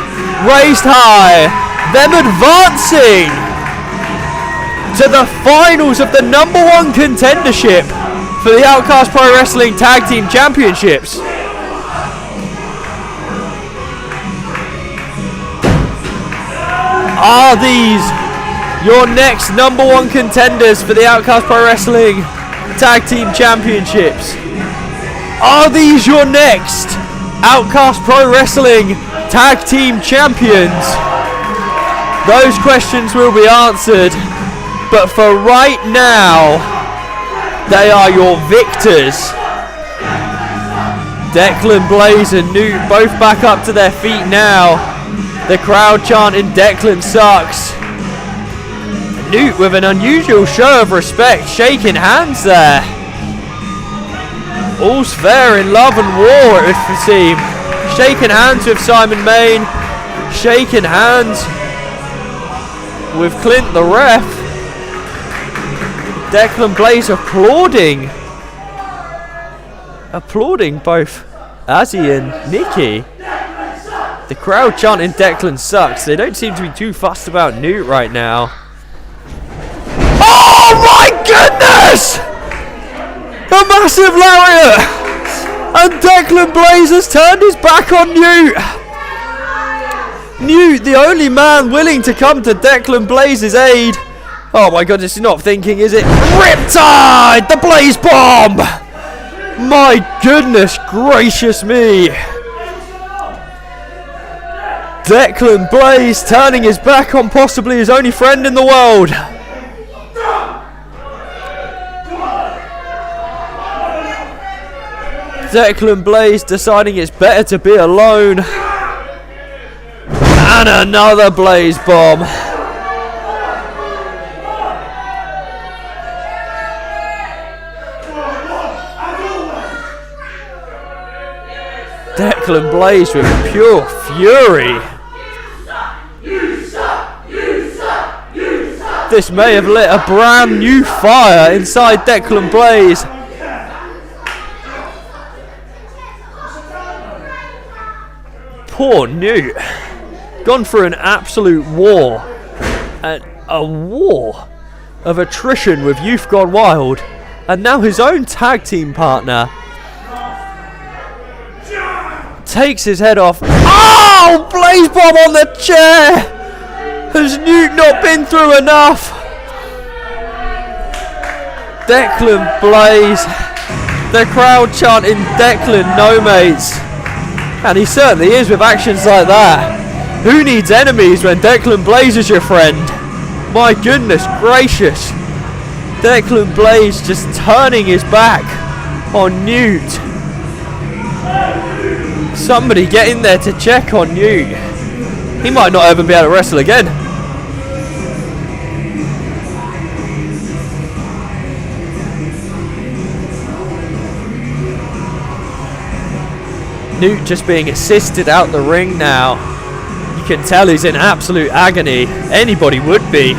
A: raised high, them advancing to the finals of the #1 contendership for the Outcast Pro Wrestling Tag Team Championships. Are these your next #1 contenders for the Outcast Pro Wrestling Tag Team Championships? Are these your next Outcast Pro Wrestling Tag Team Champions? Those questions will be answered, but for right now, they are your victors. Declan Blaze and Newt both back up to their feet now. The crowd chanting Declan sucks. Newt with an unusual show of respect, shaking hands there. All's fair in love and war, it would seem. Shaking hands with Simon Main. Shaking hands with Clint the ref. Declan Blaze applauding both Azzy and Nicky. The crowd chanting Declan sucks. They don't seem to be too fussed about Newt right now. Oh my goodness! A massive lariat! And Declan Blaze has turned his back on Newt. Newt, the only man willing to come to Declan Blaze's aid. Oh my goodness, he's not thinking, is it? Riptide! The Blaze Bomb! My goodness gracious me. Declan Blaze turning his back on possibly his only friend in the world. Declan Blaze deciding it's better to be alone. And another Blaze Bomb. Declan Blaze with pure fury. This may have lit a brand new fire inside Declan Blaze. Poor Newt. Gone through an absolute war. A war of attrition with Youth Gone Wild. And now his own tag team partner takes his head off. Oh! Blaze Bomb on the chair! Has Newt not been through enough? Declan Blaze. The crowd chanting Declan no mates. And he certainly is with actions like that. Who needs enemies when Declan Blaze is your friend? My goodness gracious. Declan Blaze just turning his back on Newt. Somebody get in there to check on Newt. He might not ever be able to wrestle again. Newt just being assisted out the ring now. You can tell he's in absolute agony. Anybody would be.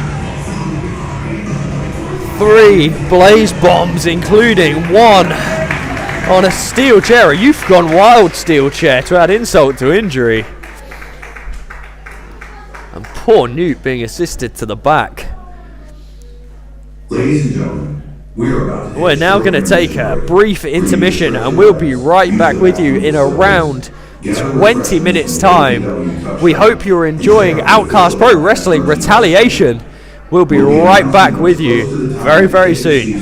A: 3 Blaze Bombs, including 1 on a steel chair. A Youth Gone Wild steel chair to add insult to injury. And poor Newt being assisted to the back.
B: Ladies and gentlemen,
A: we're now going to take a brief intermission and we'll be right back with you in around 20 minutes time. We hope you're enjoying Outcast Pro Wrestling Retaliation. We'll be right back with you very, very soon.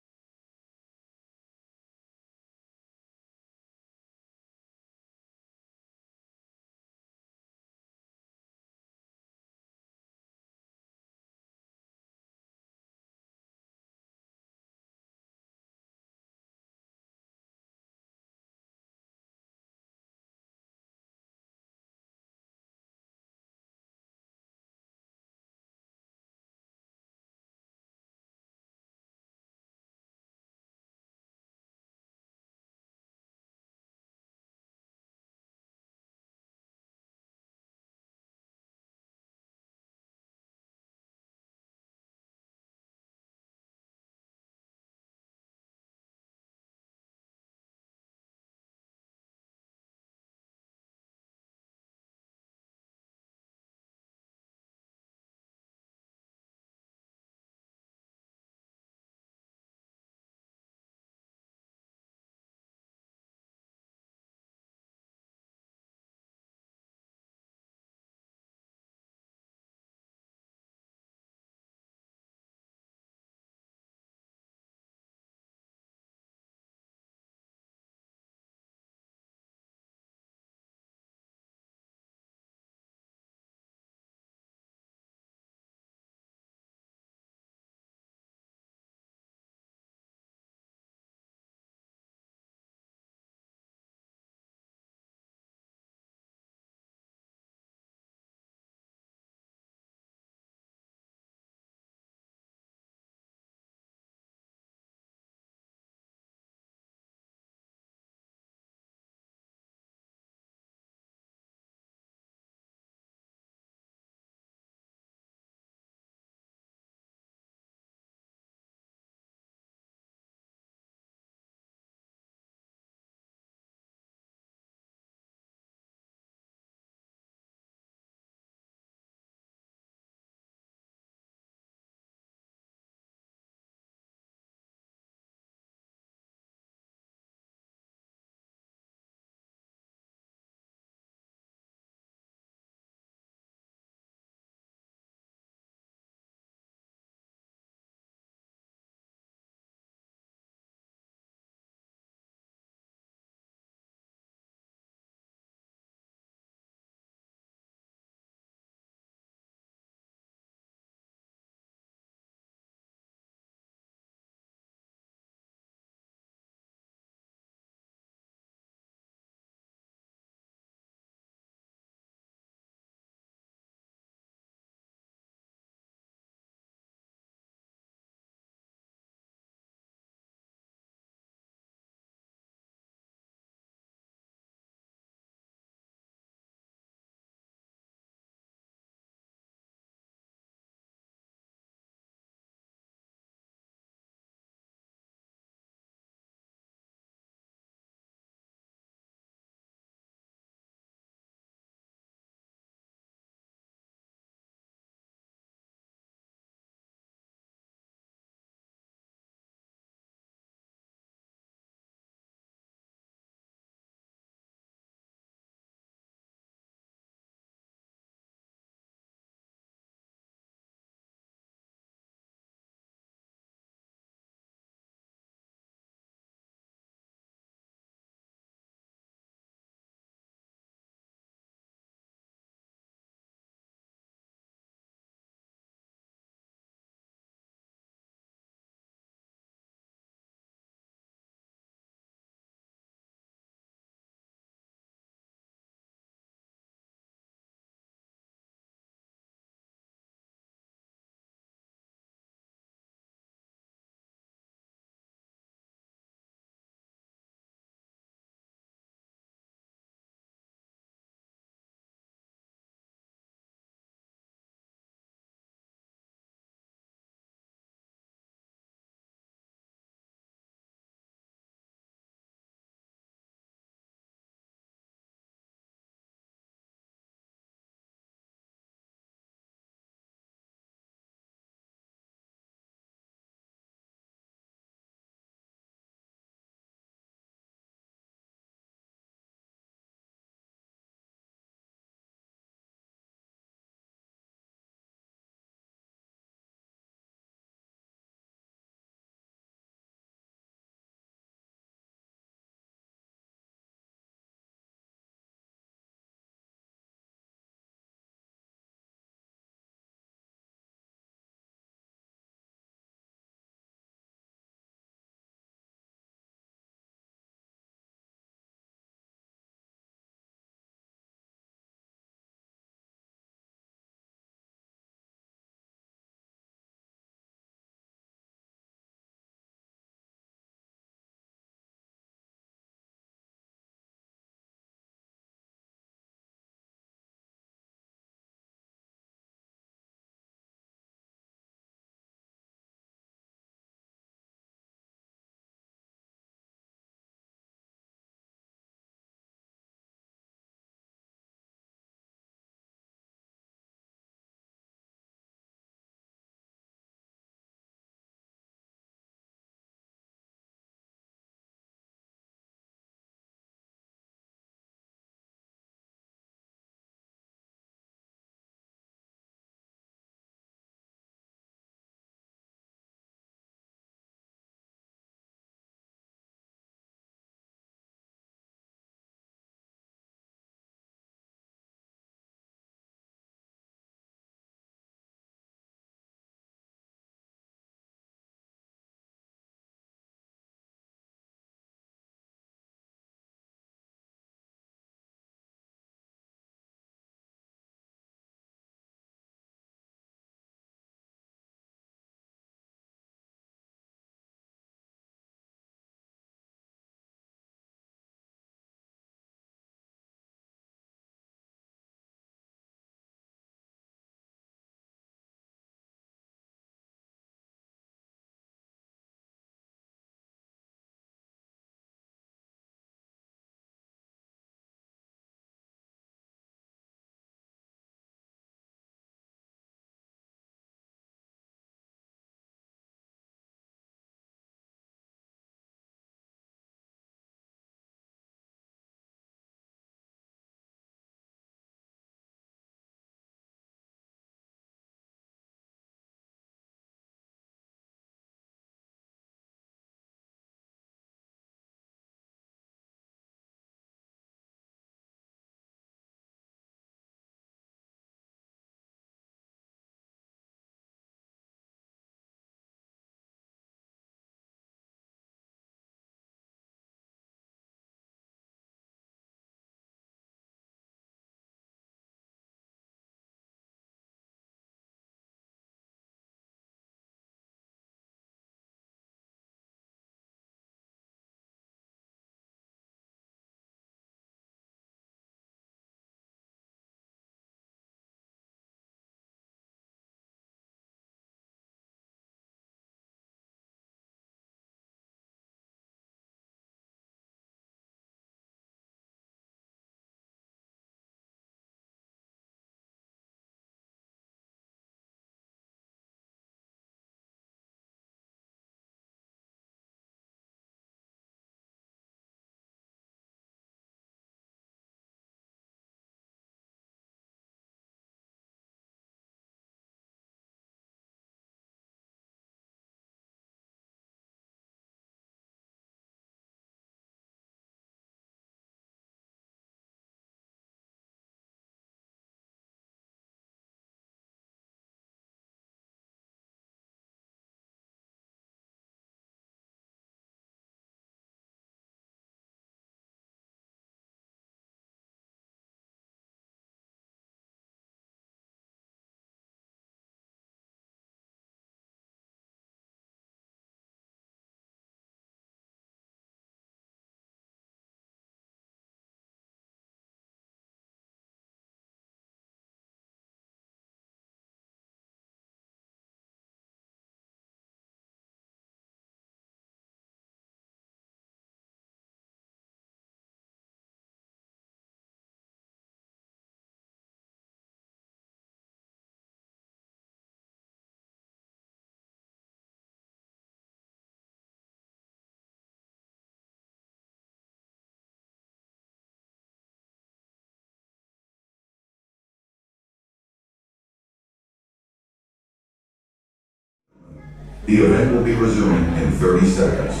B: The event will be resuming in 30 seconds.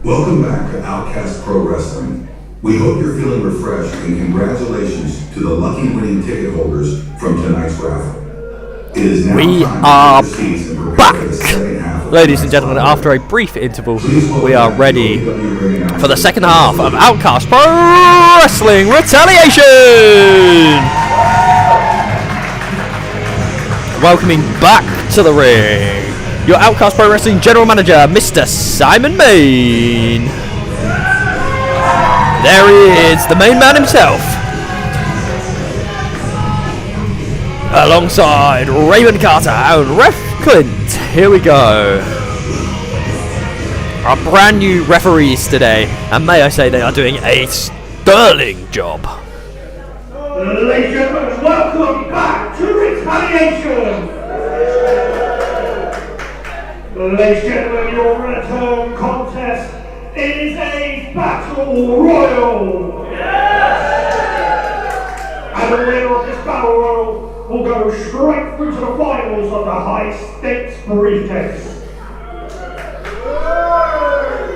B: Welcome back to Outcast Pro Wrestling. We hope you're feeling refreshed, and congratulations to the lucky winning ticket holders from tonight's raffle. It is now
A: We
B: time
A: are
B: to take your seats and prepare for the second half of
A: Ladies and
B: tonight's
A: gentlemen,
B: program.
A: after a brief interval,
B: Please welcome
A: we are
B: back
A: ready
B: WWE ring announcer
A: for the second half of Outcast Pro Wrestling Retaliation! Welcoming back to the ring, your Outcast Pro Wrestling General Manager, Mr. Simon Main. There he is, the main man himself. Alongside Raymond Carter and Ref Clint. Here we go. Our brand new referees today, and may I say they are doing a sterling job.
D: Ladies and gentlemen, welcome back to Retaliation! Ladies and gentlemen, your return contest is a battle royal! And the winner of this battle royal will go straight through to the finals of the high stakes briefcase.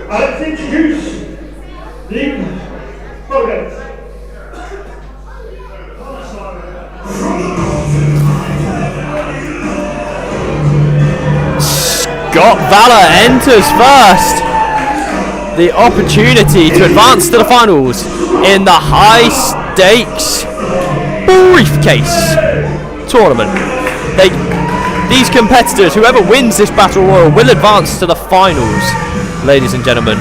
D: Let's introduce the opponents.
A: Scott Valor enters first. The opportunity to advance to the finals in the high stakes briefcase tournament. These competitors, whoever wins this battle royal, will advance to the finals, ladies and gentlemen.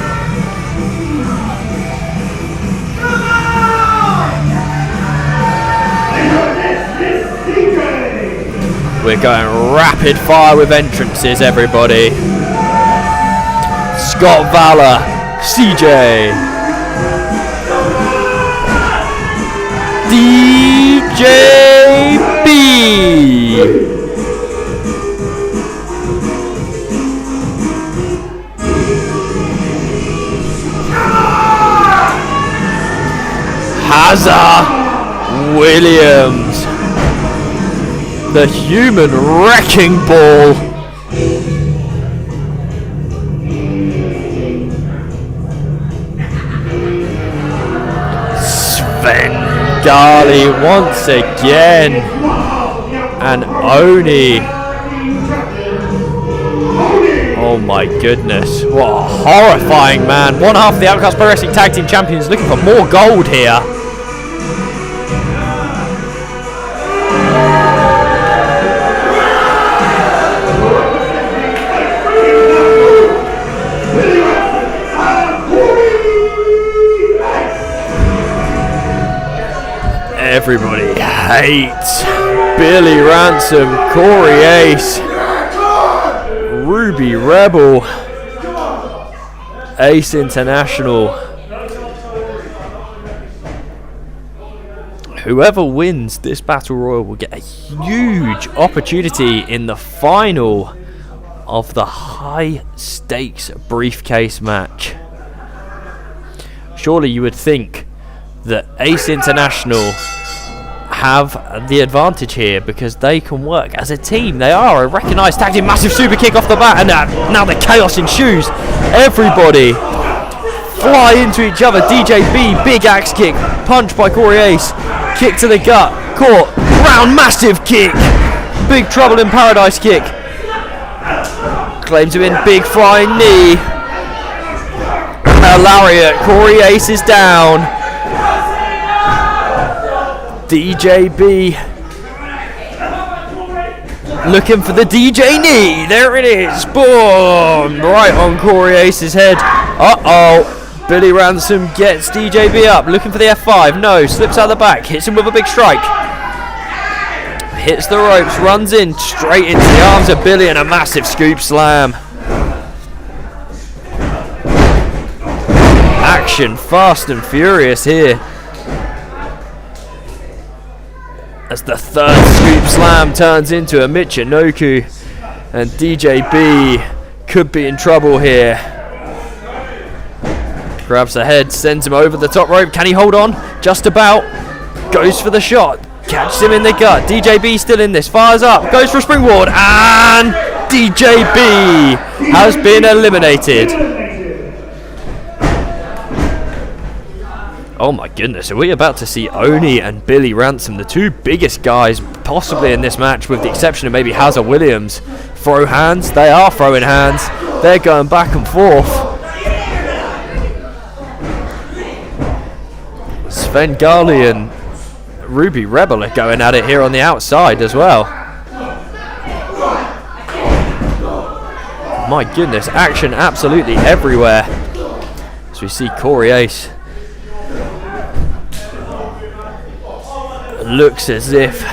A: We're going rapid fire with entrances, everybody. Scott Valor, CJ, DJB, Hazza Williams, the human wrecking ball. Sven Gali once again. And Oni. Oh my goodness. What a horrifying man. One half of the Outcast Pro Wrestling Tag Team Champions looking for more gold here. Everybody hates Billy Ransom, Corey Ace, Ruby Rebel, Ace International. Whoever wins this battle royal will get a huge opportunity in the final of the high stakes briefcase match. Surely you would think that Ace International have the advantage here because they can work as a team. They are a recognised tag team. Massive super kick off the bat, and now the chaos ensues. Everybody fly into each other. DJB, big axe kick, punch by Corey Ace, kick to the gut, caught, round massive kick, big trouble in paradise kick, claims him in, big flying knee, a lariat. Corey Ace is down. DJB looking for the DJ knee. There it is. Boom! Right on Corey Ace's head. Uh-oh. Billy Ransom gets DJB up. Looking for the F5. No. Slips out the back. Hits him with a big strike. Hits the ropes. Runs in straight into the arms of Billy and a massive scoop slam. action fast and furious here. As the third scoop slam turns into a Michinoku, and DJB could be in trouble here. Grabs the head, sends him over the top rope. Can he hold on? Just about. Goes for the shot. Catches him in the gut. DJB still in this. Fires up. Goes for a springboard. And DJB has been eliminated. Oh my goodness. Are we about to see Oni and Billy Ransom, the two biggest guys possibly in this match, with the exception of maybe Hazza Williams, throw hands? They are throwing hands. They're going back and forth. Svengali and Ruby Rebel are going at it here on the outside as well. My goodness, action absolutely everywhere. As we see Corey Ace. Looks as if...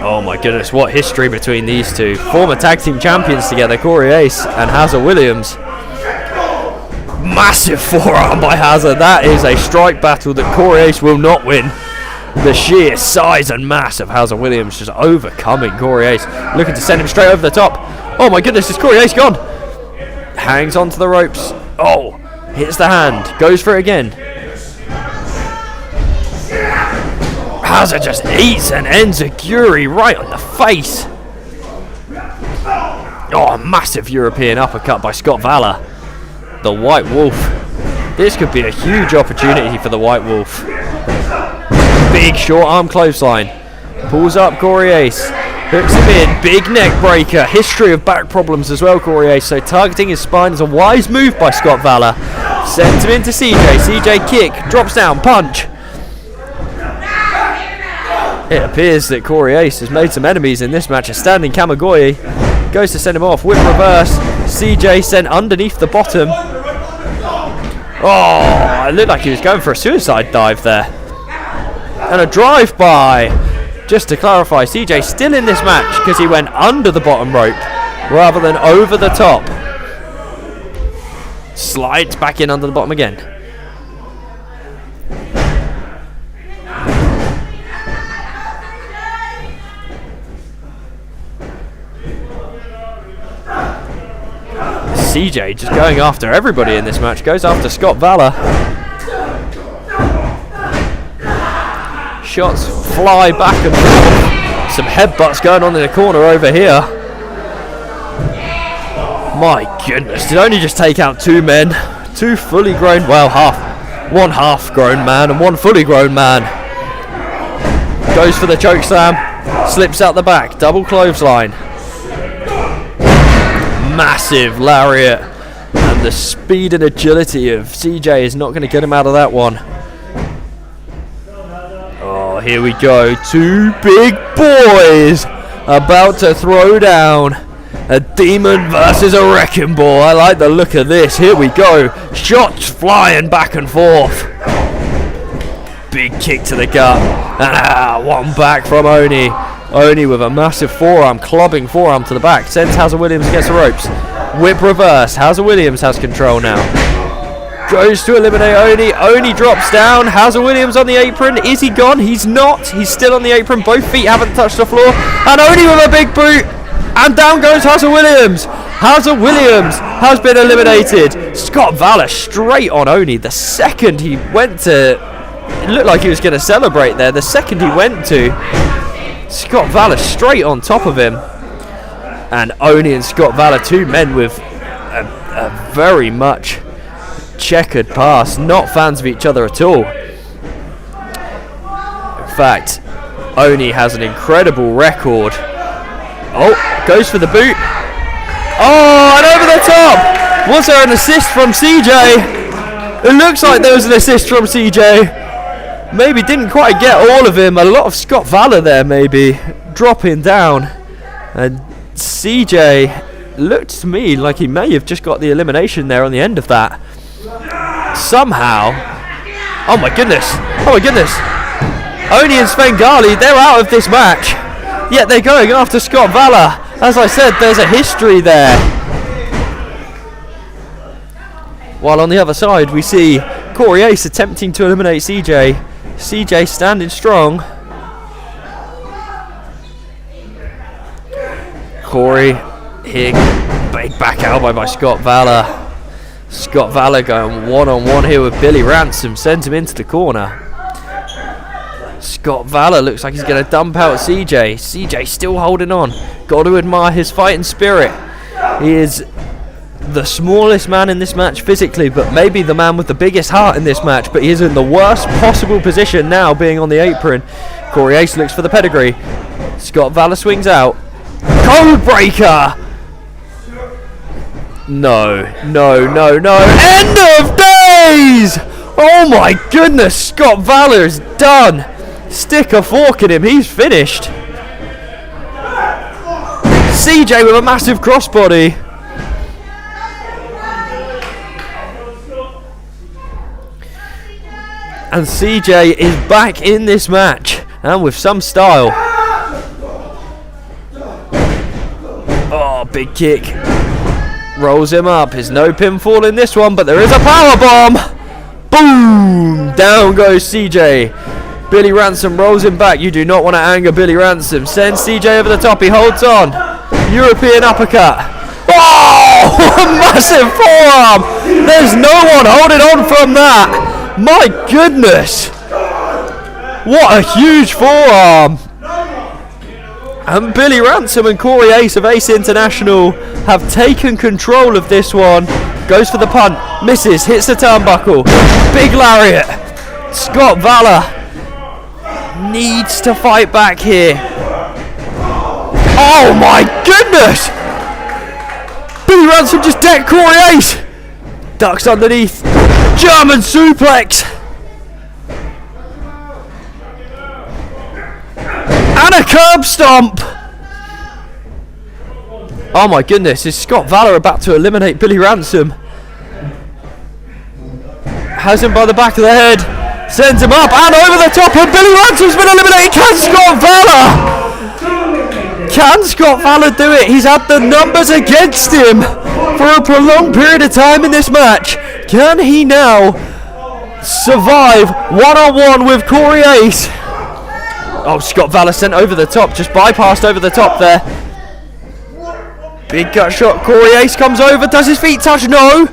A: Oh my goodness, what history between these two. Former tag team champions together, Corey Ace and Hazza Williams. Massive forearm by Hazza. That is a strike battle that Corey Ace will not win. The sheer size and mass of Hazza Williams just overcoming Corey Ace. Looking to send him straight over the top. Oh my goodness, is Corey Ace gone? Hangs onto the ropes. Oh, hits the hand. Goes for it again. Hazza just eats and ends a Guri right on the face. Oh, a massive European uppercut by Scott Valor. The White Wolf. This could be a huge opportunity for the White Wolf. Big short arm clothesline. Pulls up Corey Ace. Hooks him in. Big neck breaker. History of back problems as well, Corey Ace. So targeting his spine is a wise move by Scott Valor. Sends him into CJ. CJ kick. Drops down. Punch. It appears that Corey Ace has made some enemies in this match. A standing Kamigoye. Goes to send him off. Whip reverse. CJ sent underneath the bottom. Oh, it looked like he was going for a suicide dive there. And a drive-by. Just to clarify, CJ still in this match because he went under the bottom rope rather than over the top. Slides back in under the bottom again. CJ just going after everybody in this match. Goes after Scott Valor. Shots fly back and forth. Some headbutts going on in the corner over here. My goodness, did only just take out two men. Two fully grown, well, one half grown man and one fully grown man. Goes for the choke slam. Slips out the back. Double clothesline. Massive lariat, and the speed and agility of CJ is not going to get him out of that one. Oh, here we go. Two big boys about to throw down. A demon versus a wrecking ball. I like the look of this. Here we go. Shots flying back and forth. Big kick to the gut. And one back from Oni. Oni with a massive forearm, clubbing forearm to the back. Sends Hazza Williams against the ropes. Whip reverse. Hazza Williams has control now. Goes to eliminate Oni. Oni drops down. Hazza Williams on the apron. Is he gone? He's not. He's still on the apron. Both feet haven't touched the floor. And Oni with a big boot. And down goes Hazza Williams. Hazza Williams has been eliminated. Scott Valor straight on Oni. The second he went to... It looked like he was going to celebrate there. The second he went to... Scott Valor straight on top of him. And Oni and Scott Valor, two men with a very much checkered past. Not fans of each other at all. In fact, Oni has an incredible record. Oh, goes for the boot. Oh, and over the top. Was there an assist from CJ? It looks like there was an assist from CJ. Maybe didn't quite get all of him. A lot of Scott Valor there maybe. Dropping down. And CJ looked to me like he may have just got the elimination there on the end of that. Somehow. Oh my goodness. Oh my goodness. Oni and Svengali, they're out of this match. Yet they're going after Scott Valor. As I said, there's a history there. While on the other side, we see Corey Ace attempting to eliminate CJ. CJ standing strong. Corey here, big back elbow by Scott Valor. Scott Valor going one-on-one here with Billy Ransom, sends him into the corner. Scott Valor looks like he's going to dump out CJ. CJ still holding on. Got to admire his fighting spirit. He is the smallest man in this match physically, but maybe the man with the biggest heart in this match, but he is in the worst possible position now, being on the apron. Corey Ace looks for the pedigree. Scott Valor swings out. Code breaker! No. End of days! Oh my goodness, Scott Valor is done. Stick a fork in him, he's finished. CJ with a massive crossbody. And CJ is back in this match, and with some style. Oh, big kick. Rolls him up. There's no pinfall in this one, but there is a power bomb. Boom! Down goes CJ. Billy Ransom rolls him back. You do not want to anger Billy Ransom. Sends CJ over the top. He holds on. European uppercut. Oh! Massive forearm. There's no one holding on from that. My goodness. What a huge forearm. And Billy Ransom and Corey Ace of Ace International have taken control of this one. Goes for the punt, misses, hits the turnbuckle. Big lariat. Scott Valor needs to fight back here. Oh my goodness! Billy Ransom just decked Corey Ace. Ducks underneath. German suplex. And a curb stomp! Oh my goodness, is Scott Valor about to eliminate Billy Ransom? Has him by the back of the head, sends him up and over the top, and Billy Ransom's been eliminated. Can Scott Valor do it? He's had the numbers against him for a prolonged period of time in this match. Can he now survive one-on-one with Corey Ace? Oh, Scott Valor sent over the top, just bypassed over the top there. Big gut shot. Corey Ace comes over, does his feet touch? No.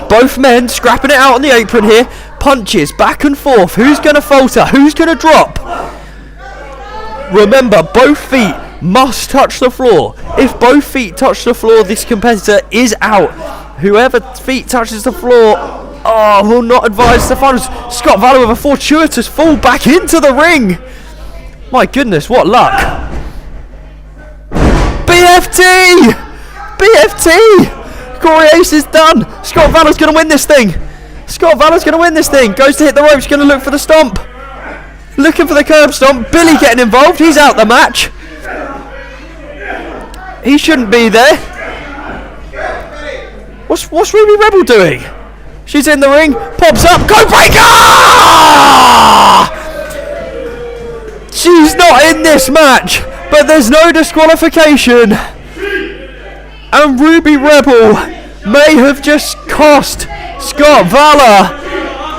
A: Both men scrapping it out on the apron here. Punches back and forth. Who's going to falter? Who's going to drop? Remember, both feet must touch the floor. If both feet touch the floor, this competitor is out. Whoever feet touches the floor, will not advise the finals. Scott Valor with a fortuitous fall back into the ring. My goodness, what luck. BFT! BFT! Corey Ace is done. Scott Valor's going to win this thing. Scott Valor's going to win this thing. Goes to hit the ropes, going to look for the stomp. Looking for the curb stomp. Billy getting involved. He's out the match. He shouldn't be there. What's Ruby Rebel doing? She's in the ring. Pops up. Code breaker! She's not in this match, but there's no disqualification. And Ruby Rebel may have just cost Scott Valor.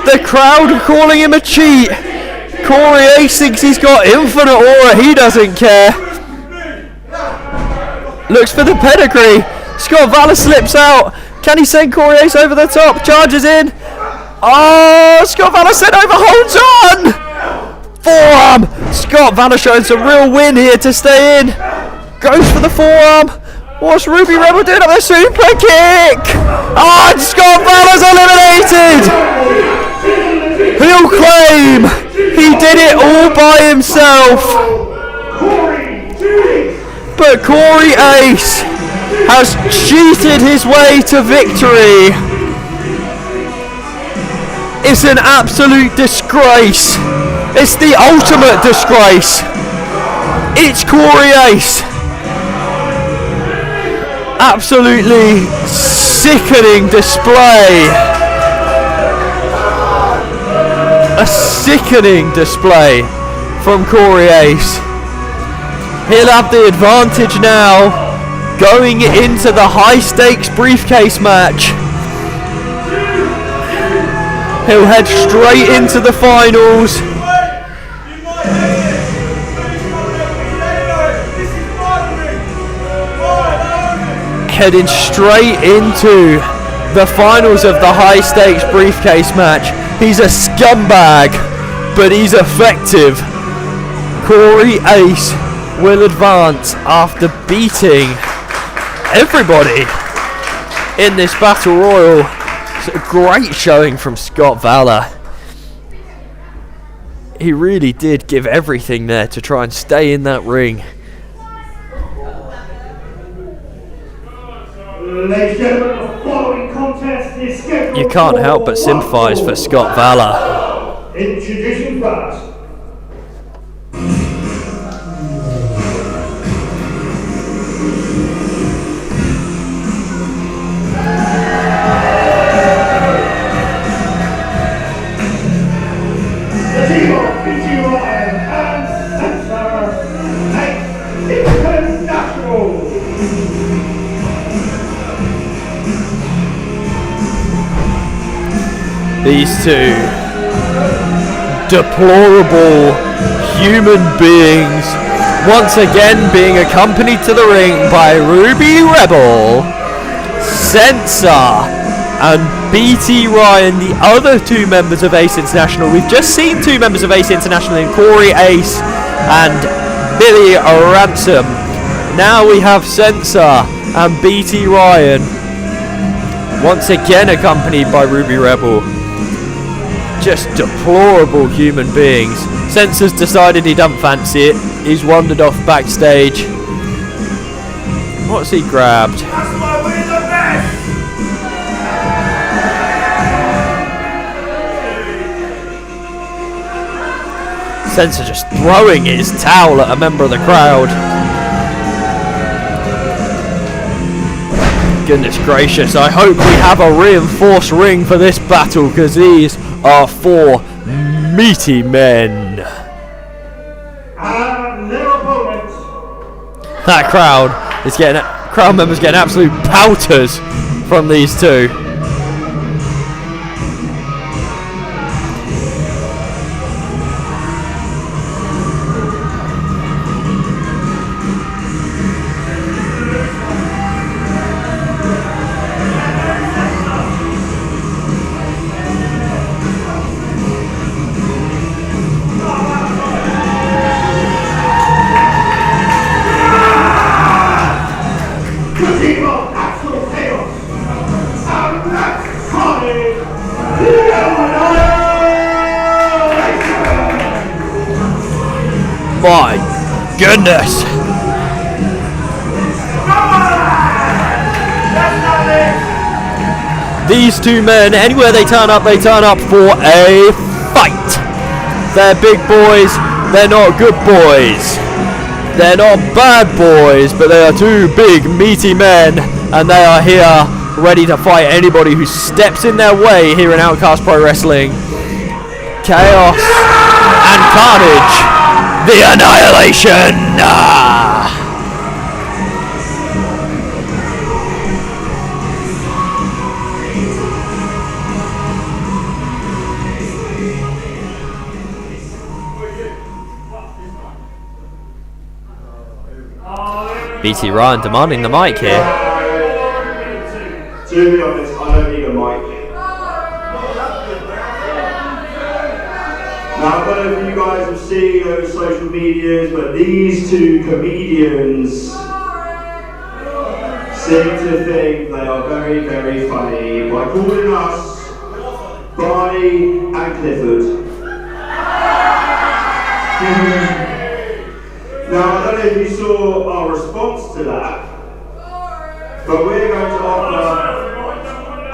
A: The crowd are calling him a cheat. Corey Ace thinks he's got infinite aura. He doesn't care. Looks for the pedigree. Scott Valor slips out. Can he send Corey Ace over the top? Charges in. Oh, Scott Valor sent over. Holds on. Forearm. Scott Valor showing some real win here to stay in. Goes for the forearm. What's Ruby Rebel doing up there? Super kick. Oh, and Scott Valor's eliminated. He'll claim he did it all by himself. But Corey Ace has cheated his way to victory. It's an absolute disgrace. It's the ultimate disgrace. It's Corey Ace. Absolutely sickening display. A sickening display from Corey Ace. He'll have the advantage now going into the high stakes briefcase match. He'll head straight into the finals. Heading straight into the finals of the high stakes briefcase match. He's a scumbag, but he's effective. Corey Ace will advance after beating everybody in this battle royal. It's a great showing from Scott Valor. He really did give everything there to try and stay in that ring.
D: Ladies and gentlemen, the following contest is scheduled.
A: You can't help but sympathise for Scott Valor.
D: Introducing first. The team of BT Ryan and Center International.
A: These two deplorable human beings once again being accompanied to the ring by Ruby Rebel, Sensor and BT Ryan, the other two members of Ace International. We've just seen two members of Ace International in Corey Ace and Billy Ransom. Now we have Sensor and BT Ryan, once again accompanied by Ruby Rebel. Just deplorable human beings. Sensor's decided he don't fancy it. He's wandered off backstage. What's he grabbed?
E: That's why we're the best!
A: Sensor just throwing his towel at a member of the crowd. Goodness gracious, I hope we have a reinforced ring for this battle, because these are four meaty men.
D: And their opponents.
A: That crowd members getting absolute pouters from these two. My goodness! These two men, anywhere they turn up for a fight. They're big boys, they're not good boys. They're not bad boys, but they are two big meaty men, and they are here ready to fight anybody who steps in their way here in Outcast Pro Wrestling. Chaos and carnage. The Annihilation! BT Ryan demanding the mic here.
F: To be honest, I don't need a mic. Now, I don't know if you guys have seen over social medias, but these two comedians seem to think they are very, very funny by calling us Barney and Clifford. Now, I don't know if you saw our response to that, but we're going to offer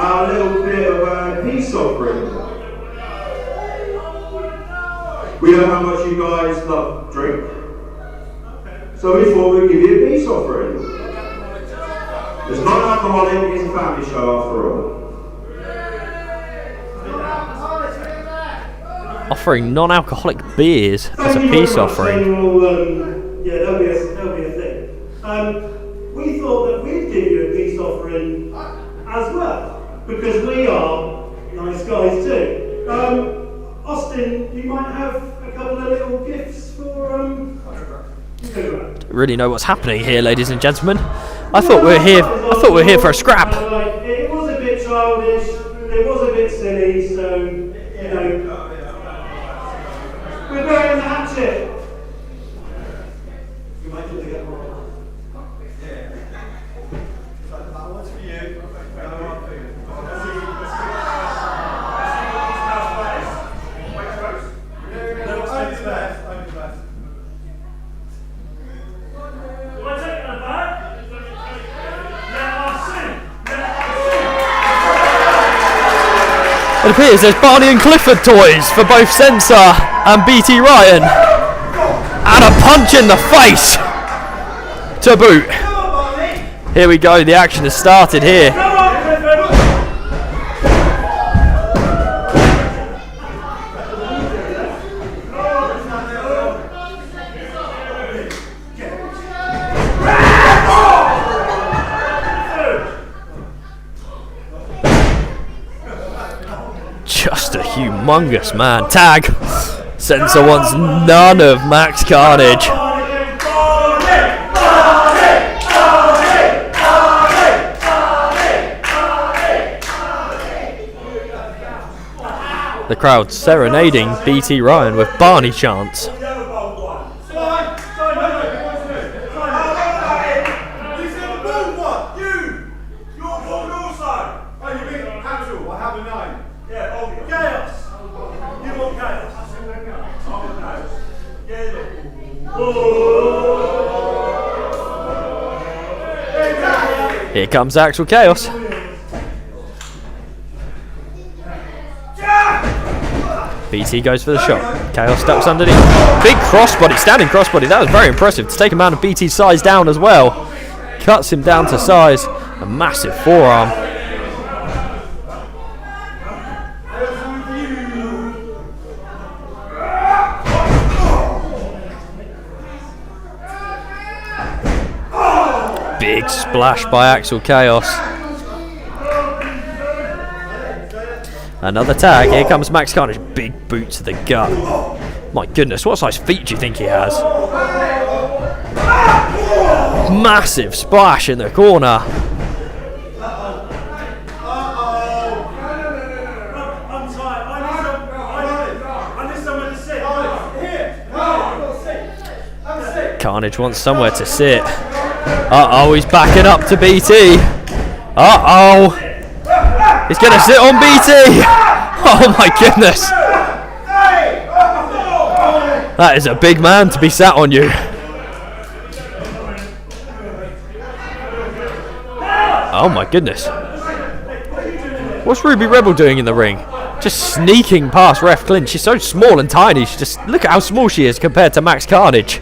F: a little bit of a peace offering. We know how much you guys love drink, so we thought we'd give you a peace offering. It's not alcoholic, it's a family show after all.
A: Offering non-alcoholic beers as a peace offering.
D: Yeah, that'll be a thing. We thought that we'd give you a peace offering as well, because we are nice guys too. Austin, you might have a couple of little gifts for
A: Don't really know what's happening here, ladies and gentlemen. I thought we were here. I thought we were here for a scrap.
D: It was a bit childish. It was a bit silly. So you know, we're going to hatchet.
A: It appears there's Barney and Clifford toys for both Sensor and BT Ryan. And a punch in the face to boot. Here we go, the action has started here. Just a humongous man. Tag. Sensor wants none of Max Carnage. The crowd serenading BT Ryan with Barney chants. Here comes Actual Chaos. BT goes for the shot. Chaos ducks underneath. Big crossbody, standing crossbody. That was very impressive to take a man of BT's size down as well. Cuts him down to size. A massive forearm. Big splash by Actual Chaos. Another tag. Here comes Max Carnage. Big boot to the gut. My goodness, what size feet do you think he has? Massive splash in the corner. Carnage wants somewhere to sit. Uh-oh, he's backing up to BT. Uh-oh. He's going to sit on BT. Oh my goodness. That is a big man to be sat on you. Oh my goodness. What's Ruby Rebel doing in the ring? Just sneaking past Ref Clint. She's so small and tiny. She just look at how small she is compared to Max Carnage.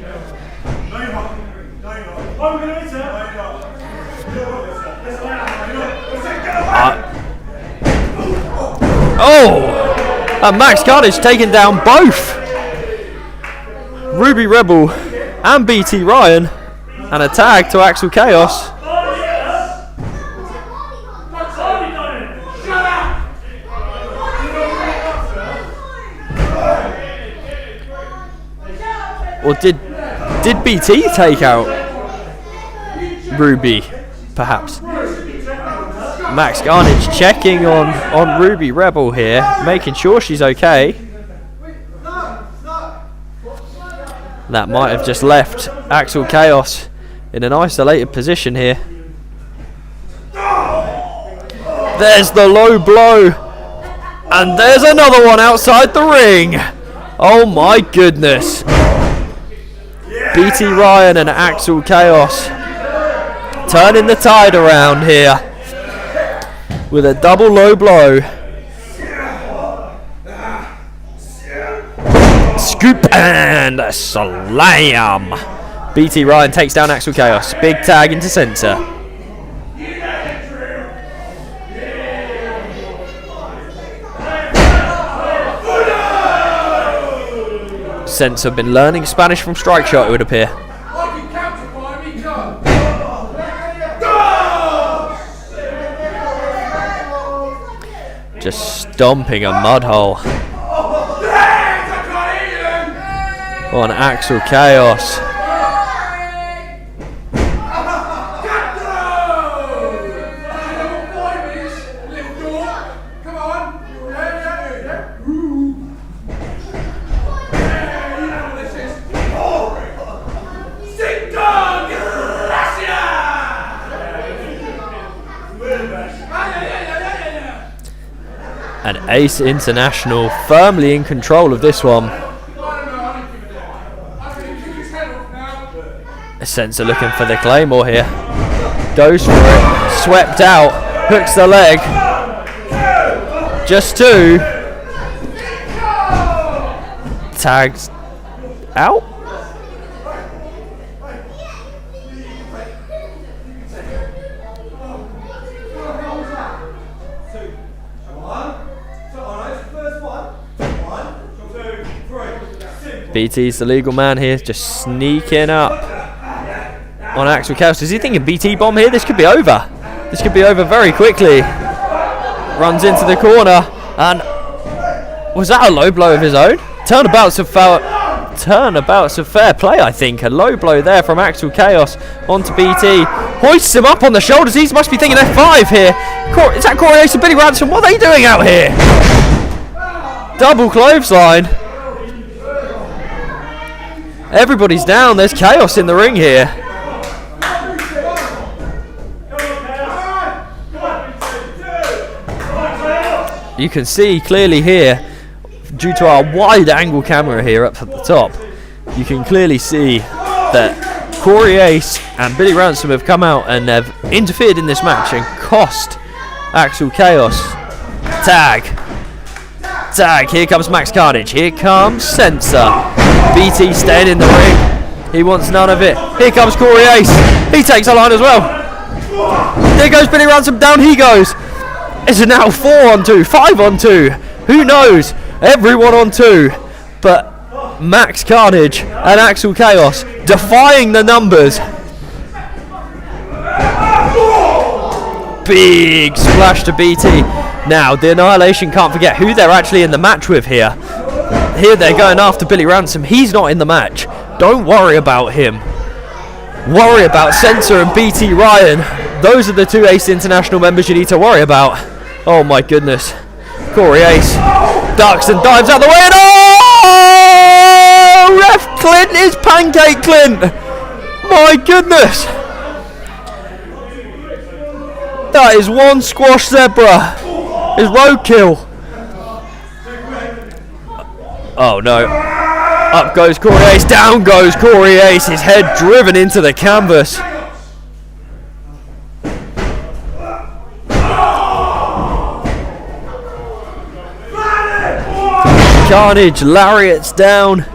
A: And Max Carnage taking down both Ruby Rebel and BT Ryan, and a tag to Actual Chaos. Or did BT take out Ruby, perhaps? Max Carnage checking on Ruby Rebel here, making sure she's okay. That might have just left Actual Chaos in an isolated position here. There's the low blow. And there's another one outside the ring. Oh my goodness. BT Ryan and Actual Chaos turning the tide around here with a double low blow. Scoop and a slam. BT Ryan takes down Actual Chaos. Big tag into center. Sense have been learning Spanish from Strike Shot, it would appear. Just stomping a mud hole on Axel Chaos. And Ace International firmly in control of this one. Sensor looking for the Claymore here. Goes for it. Swept out. Hooks the leg. Just two. Tags out. BT's the legal man here, just sneaking up on Axel Chaos. Is he thinking BT bomb here? This could be over. This could be over very quickly. Runs into the corner, and was that a low blow of his own? Turnabouts of fair play, I think. A low blow there from Axel Chaos onto BT. Hoists him up on the shoulders. He must be thinking F5 here. Is that Corey Ace and Billy Ransom? What are they doing out here? Double clothesline. Everybody's down. There's chaos in the ring here. You can see clearly here, due to our wide angle camera here up at the top, you can clearly see that Corey Ace and Billy Ransom have come out and have interfered in this match and cost Axel Chaos. Tag. Here comes Max Carnage. Here comes Sensor. BT staying in the ring. He wants none of it. Here comes Corey Ace. He takes a line as well. There goes Billy Ransom. Down he goes. It's now 4-on-2, 5-on-2. Who knows? Everyone on 2. But Max Carnage and Axel Chaos defying the numbers. Big splash to BT. Now, the Annihilation can't forget who they're actually in the match with here. Here they're going after Billy Ransom. He's not in the match. Don't worry about him. Worry about Sensor and BT Ryan. Those are the two Ace International members you need to worry about. Oh my goodness. Corey Ace ducks and dives out the way. And oh! Ref Clint is Pancake Clint. My goodness. That is one squash zebra. Is roadkill. Oh no. Up goes Corey Ace. Down goes Corey Ace. His head driven into the canvas. Carnage lariats down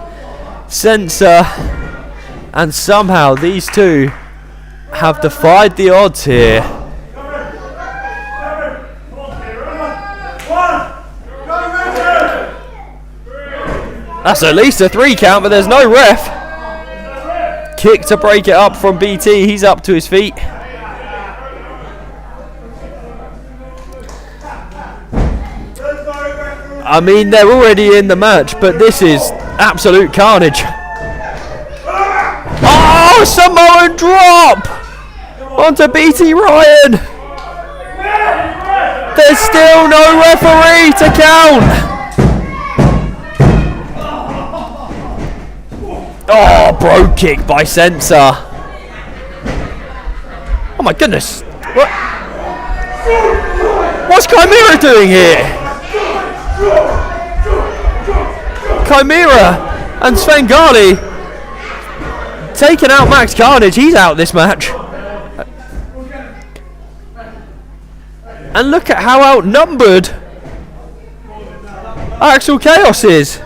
A: Sensor, and somehow these two have defied the odds here. That's at least a 3 count, but there's no ref. Kick to break it up from BT. He's up to his feet. I mean, they're already in the match, but this is absolute carnage. Oh, Samoan drop onto BT Ryan. There's still no referee to count. Oh, bro kick by Sensor. Oh my goodness. What's Chimera doing here? Chimera and Svengali taking out Max Carnage. He's out this match. And look at how outnumbered Axel Chaos is.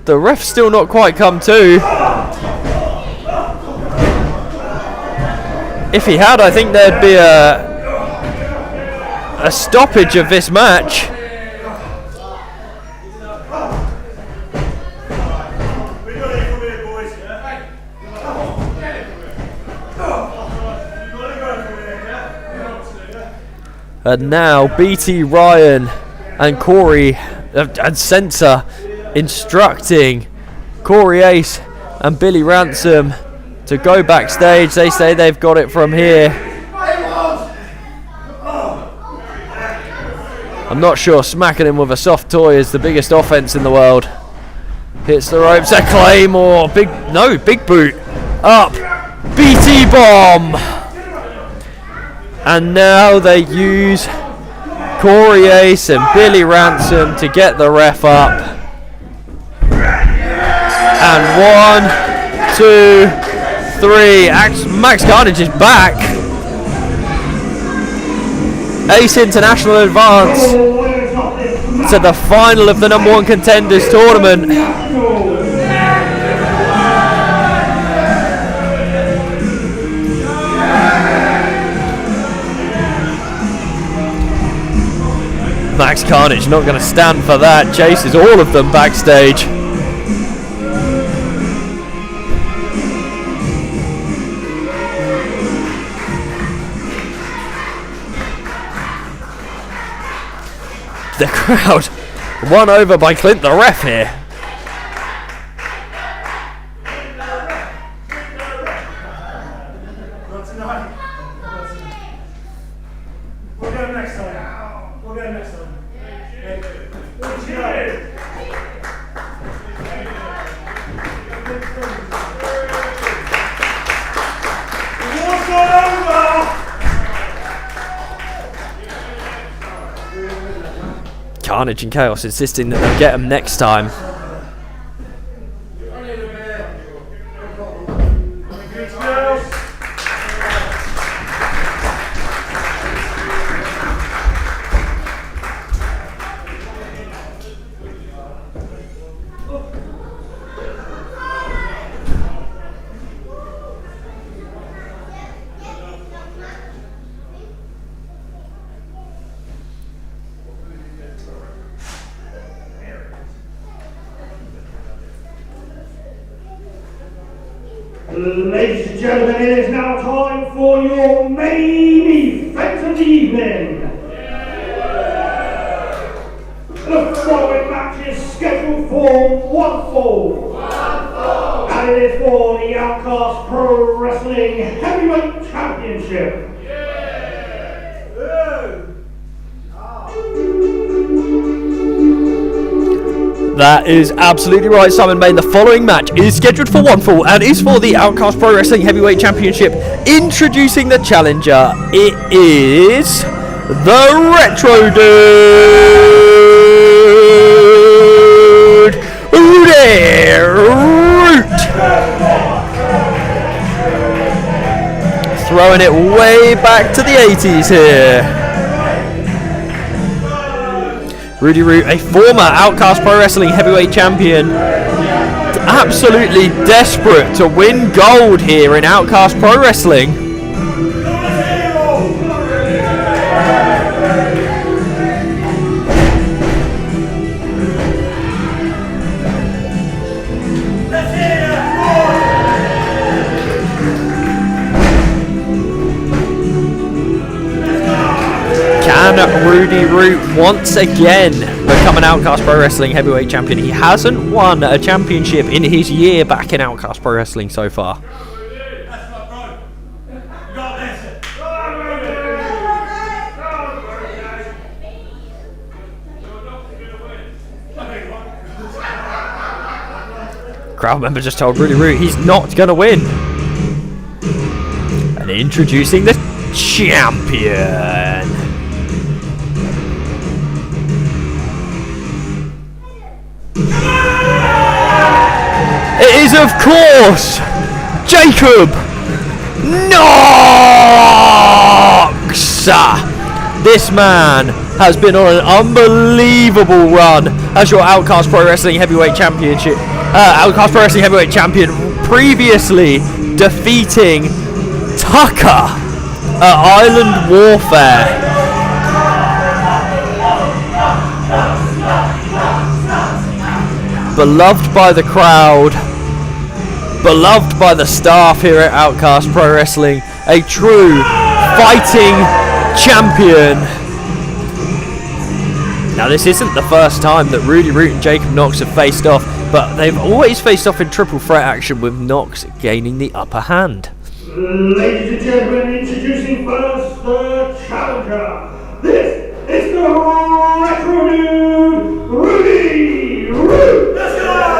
A: The ref's still not quite come to. If he had, I think there'd be a stoppage of this match. And now BT Ryan and Corey and Sensor instructing Corey Ace and Billy Ransom to go backstage. They say they've got it from here. I'm not sure smacking him with a soft toy is the biggest offense in the world. Hits the ropes, a Claymore, big boot, up, BT Bomb. And now they use Corey Ace and Billy Ransom to get the ref up. And 1, 2, 3. Max Carnage is back. Ace International advance to the final of the number 1 contenders tournament. Max Carnage not going to stand for that. Chases all of them backstage. The crowd won over by Clint the ref here.
D: Not tonight. We'll get him next time. We'll get him next time. What's going over?
A: Carnage and Chaos insisting that they'll get him next time.
D: Ladies and gentlemen, it is now time for your main event of the evening. The following match is scheduled for one fall. And it is for the Outcast Pro Wrestling Heavyweight Championship.
A: That is absolutely right, Simon Bain. The following match is scheduled for one fall and is for the Outcast Pro Wrestling Heavyweight Championship. Introducing the challenger, it is the Retro Dude, Rudy Root. Throwing it way back to the 80s here. Rudy Root, a former Outcast Pro Wrestling Heavyweight Champion, absolutely desperate to win gold here in Outcast Pro Wrestling. Can Rudy Root once again become an Outcast Pro Wrestling Heavyweight Champion? He hasn't won a championship in his year back in Outcast Pro Wrestling so far. Crowd member just told Rudy Root he's not going to win. And introducing the champion. It is, of course, Jacob Knox. This man has been on an unbelievable run as your Outcast Pro Wrestling Heavyweight Championship, Outcast Pro Wrestling Heavyweight Champion, previously defeating Tucker at Island Warfare. Beloved by the crowd, beloved by the staff here at Outcast Pro Wrestling, a true fighting champion. Now this isn't the first time that Rudy Root and Jacob Knox have faced off, but they've always faced off in triple threat action, with Knox gaining the upper hand.
D: Ladies and gentlemen, introducing first the challenger. This is the Retro Dude, Rudy Root. Let's go!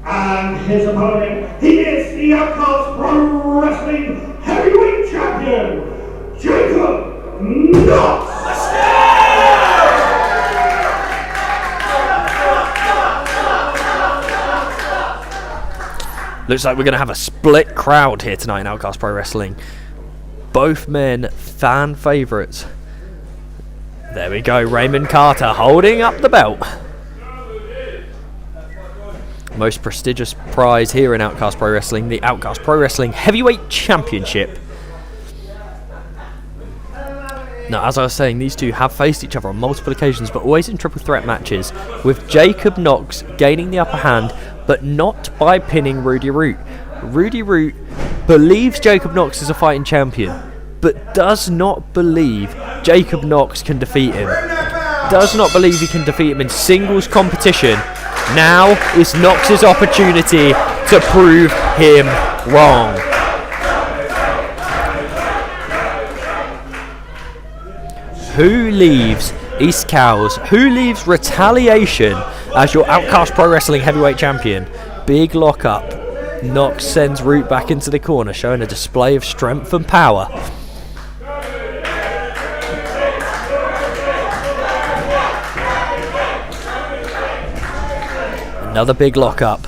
D: And his opponent, he is the Outcast Pro Wrestling Heavyweight Champion, Jacob Knox.
A: Looks like we're going to have a split crowd here tonight in Outcast Pro Wrestling. Both men fan favourites. There we go, Raymond Carter holding up the belt. Most prestigious prize here in Outcast Pro Wrestling, the Outcast Pro Wrestling Heavyweight Championship. Now, as I was saying, these two have faced each other on multiple occasions, but always in triple threat matches, with Jacob Knox gaining the upper hand, but not by pinning Rudy Root. Rudy Root believes Jacob Knox is a fighting champion, but does not believe Jacob Knox can defeat him. Does not believe he can defeat him in singles competition. Now is Knox's opportunity to prove him wrong. Who leaves East Cows? Who leaves Retaliation as your Outcast Pro Wrestling Heavyweight Champion? Big lockup. Knox sends Root back into the corner, showing a display of strength and power. Another big lockup.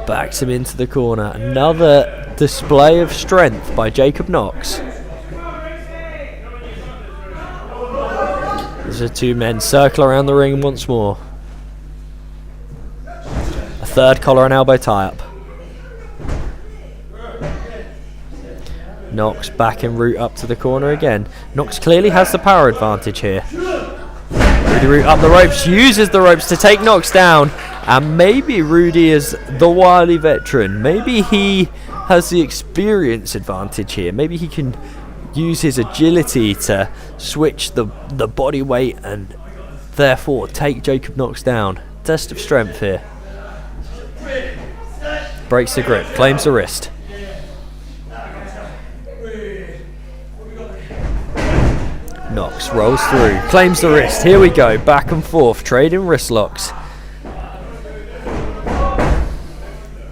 A: Backs him into the corner. Another display of strength by Jacob Knox. These are two men circle around the ring once more. A third collar and elbow tie-up. Knox backing Root up to the corner again. Knox clearly has the power advantage here. Rudy Root up the ropes, uses the ropes to take Knox down, and maybe Rudy is the wily veteran. Maybe he has the experience advantage here. Maybe he can use his agility to switch the body weight and therefore take Jacob Knox down. Test of strength here. Breaks the grip, claims the wrist. Knox rolls through, claims the wrist. Here we go, back and forth, trading wrist locks.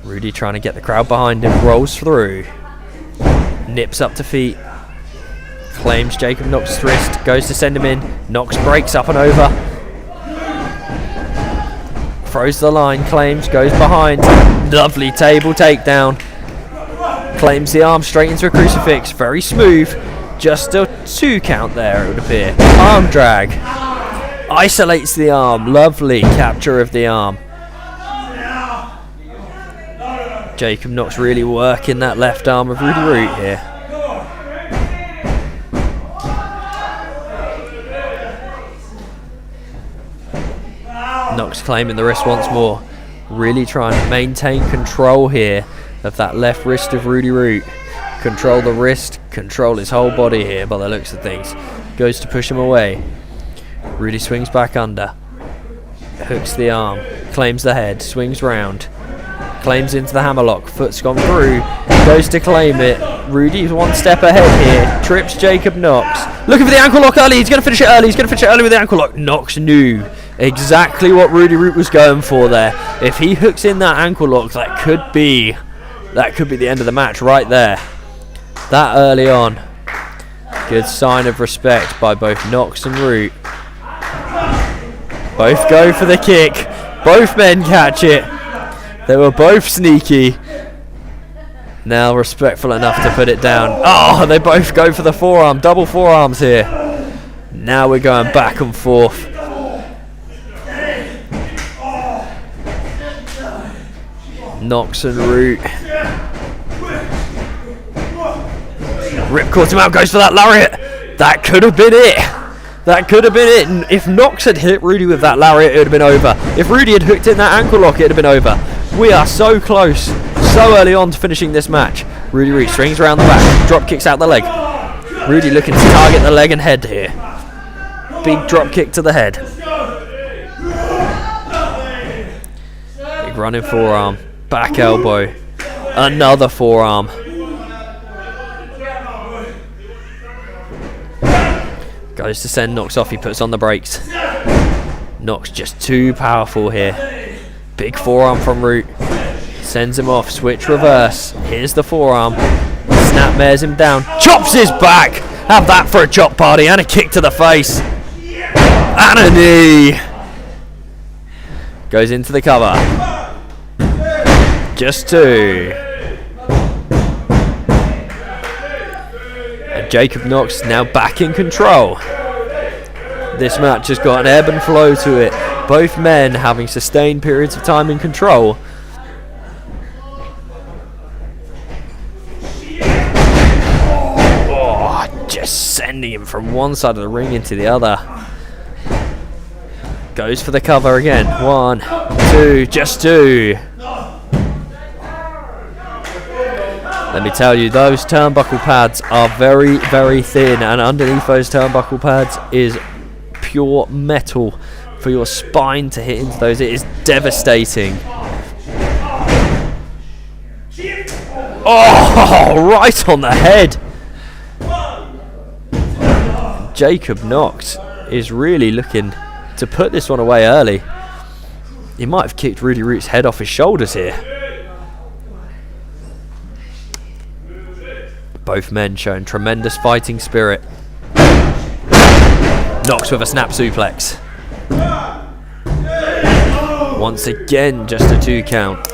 A: Rudy trying to get the crowd behind him, rolls through. Nips up to feet. Claims Jacob Knox's wrist, goes to send him in. Knox breaks up and over. Throws the line, claims, goes behind. Lovely table takedown. Claims the arm straight into a crucifix, very smooth. Just a 2 count there, it would appear. Arm drag. Isolates the arm. Lovely capture of the arm. Jacob Knox really working that left arm of Rudy Root here. Knox claiming the wrist once more. Really trying to maintain control here of that left wrist of Rudy Root. Control the wrist, control his whole body here by the looks of things. Goes to push him away. Rudy swings back under. Hooks the arm, claims the head, swings round. Claims into the hammerlock, foot's gone through. Goes to claim it. Rudy's one step ahead here. Trips Jacob Knox. Looking for the ankle lock early, he's going to finish it early. He's going to finish it early with the ankle lock. Knox knew exactly what Rudy Root was going for there. If he hooks in that ankle lock, that could be the end of the match right there. That early on. Good sign of respect by both Knox and Root. Both go for the kick. Both men catch it. They were both sneaky. Now respectful enough to put it down. Oh, they both go for the forearm. Double forearms here. Now we're going back and forth. Knox and Root. Rip caught him out, goes for that lariat. That could have been it. That could have been it. And if Knox had hit Rudy with that lariat, it would have been over. If Rudy had hooked in that ankle lock, it would have been over. We are so close, so early on to finishing this match. Rudy Root swings around the back, drop kicks out the leg. Rudy looking to target the leg and head here. Big drop kick to the head. Big running forearm, back elbow, another forearm. Goes to send Knox off, he puts on the brakes. Knox just too powerful here. Big forearm from Root. Sends him off, switch reverse. Here's the forearm. Snap mares him down. Chops his back! Have that for a chop party and a kick to the face. And a knee! Goes into the cover. Just two. And Jacob Knox now back in control. This match has got an ebb and flow to it. Both men having sustained periods of time in control. Oh, just sending him from one side of the ring into the other. Goes for the cover again. 1, 2, just two. Let me tell you, those turnbuckle pads are very, very thin, and underneath those turnbuckle pads is pure metal for your spine to hit into those. It is devastating. Oh, right on the head. Jacob Knox is really looking to put this one away early. He might have kicked Rudy Root's head off his shoulders here. Both men showing tremendous fighting spirit. Knox with a snap suplex. Once again, just a 2 count.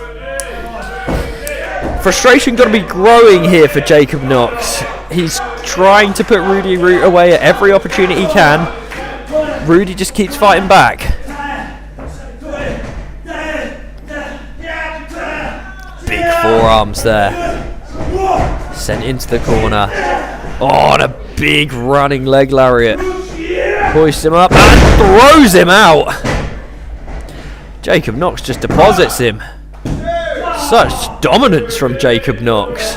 A: Frustration got to be growing here for Jacob Knox. He's trying to put Rudy Root away at every opportunity he can. Rudy just keeps fighting back. Big forearms there. Sent into the corner. Oh, and a big running leg lariat. Hoists him up and throws him out. Jacob Knox just deposits him. Such dominance from Jacob Knox.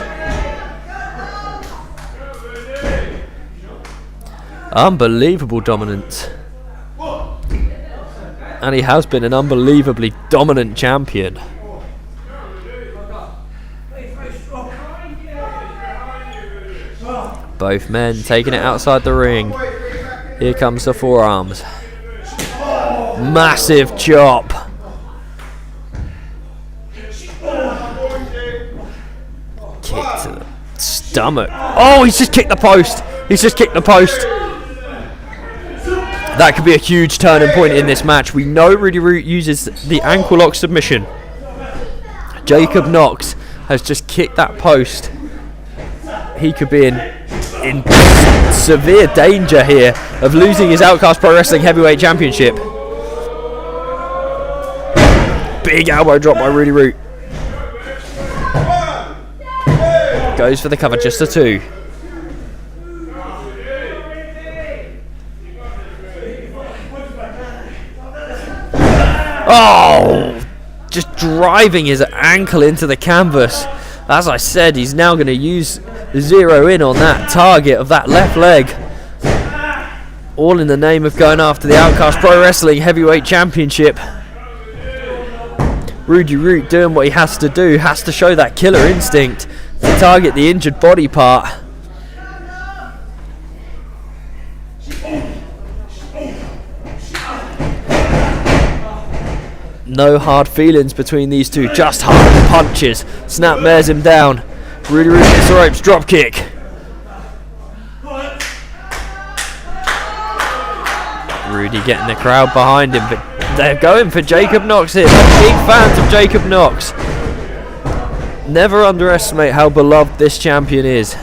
A: Unbelievable dominance. And he has been an unbelievably dominant champion. Both men taking it outside the ring. Here comes the forearms. Massive chop. Kick to the stomach. Oh, he's just kicked the post. He's just kicked the post. That could be a huge turning point in this match. We know Rudy Root uses the ankle lock submission. Jacob Knox has just kicked that post. He could be in severe danger here of losing his Outcast Pro Wrestling Heavyweight Championship. Big elbow drop by Rudy Root. Goes for the cover, just a 2. Oh, just driving his ankle into the canvas. As I said, he's now going to zero in on that target of that left leg. All in the name of going after the Outcast Pro Wrestling Heavyweight Championship. Rudy Root doing what he has to do, has to show that killer instinct to target the injured body part. No hard feelings between these two, just hard punches. Snap mares him down. Rudy Root hits the ropes, drop kick. Rudy getting the crowd behind him, but they're going for Jacob Knox here. They're big fans of Jacob Knox. Never underestimate how beloved this champion is.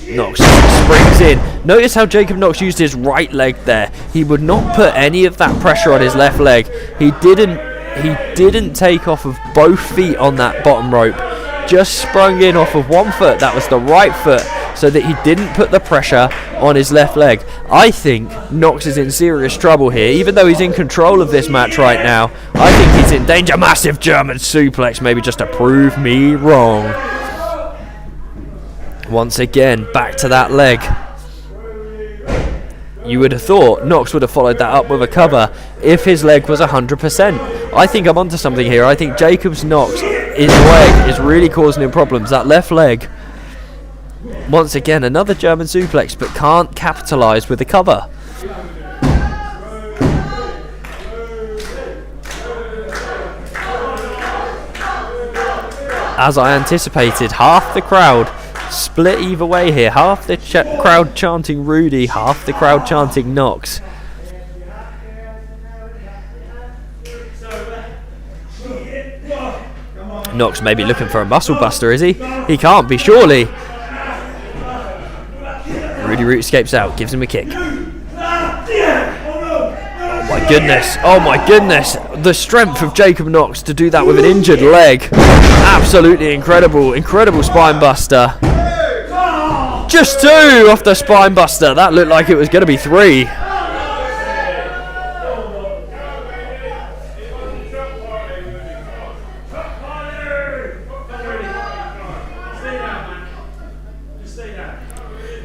A: Knox springs in. Notice how Jacob Knox used his right leg there. He would not put any of that pressure on his left leg. He didn't take off of both feet on that bottom rope. Just sprung in off of one foot. That was the right foot. so that he didn't put the pressure on his left leg. I think Knox is in serious trouble here, even though he's in control of this match right now. I think he's in danger. Massive German suplex, maybe just to prove me wrong. Once again, back to that leg. You would have thought Knox would have followed that up with a cover if his leg was 100%. I think I'm onto something here. I think Jacob's Knox, his leg is really causing him problems. That left leg. Once again, another German suplex, but can't capitalise with the cover. As I anticipated, half the crowd split either way here. Half the crowd chanting Rudy, half the crowd chanting Knox. Knox may be looking for a muscle buster, is he? He can't be, surely. Rudy Root escapes out, gives him a kick. Oh my goodness, oh my goodness. The strength of Jacob Knox to do that with an injured leg. Absolutely incredible, incredible spine buster. Just 2 off the spine buster. That looked like it was going to be 3.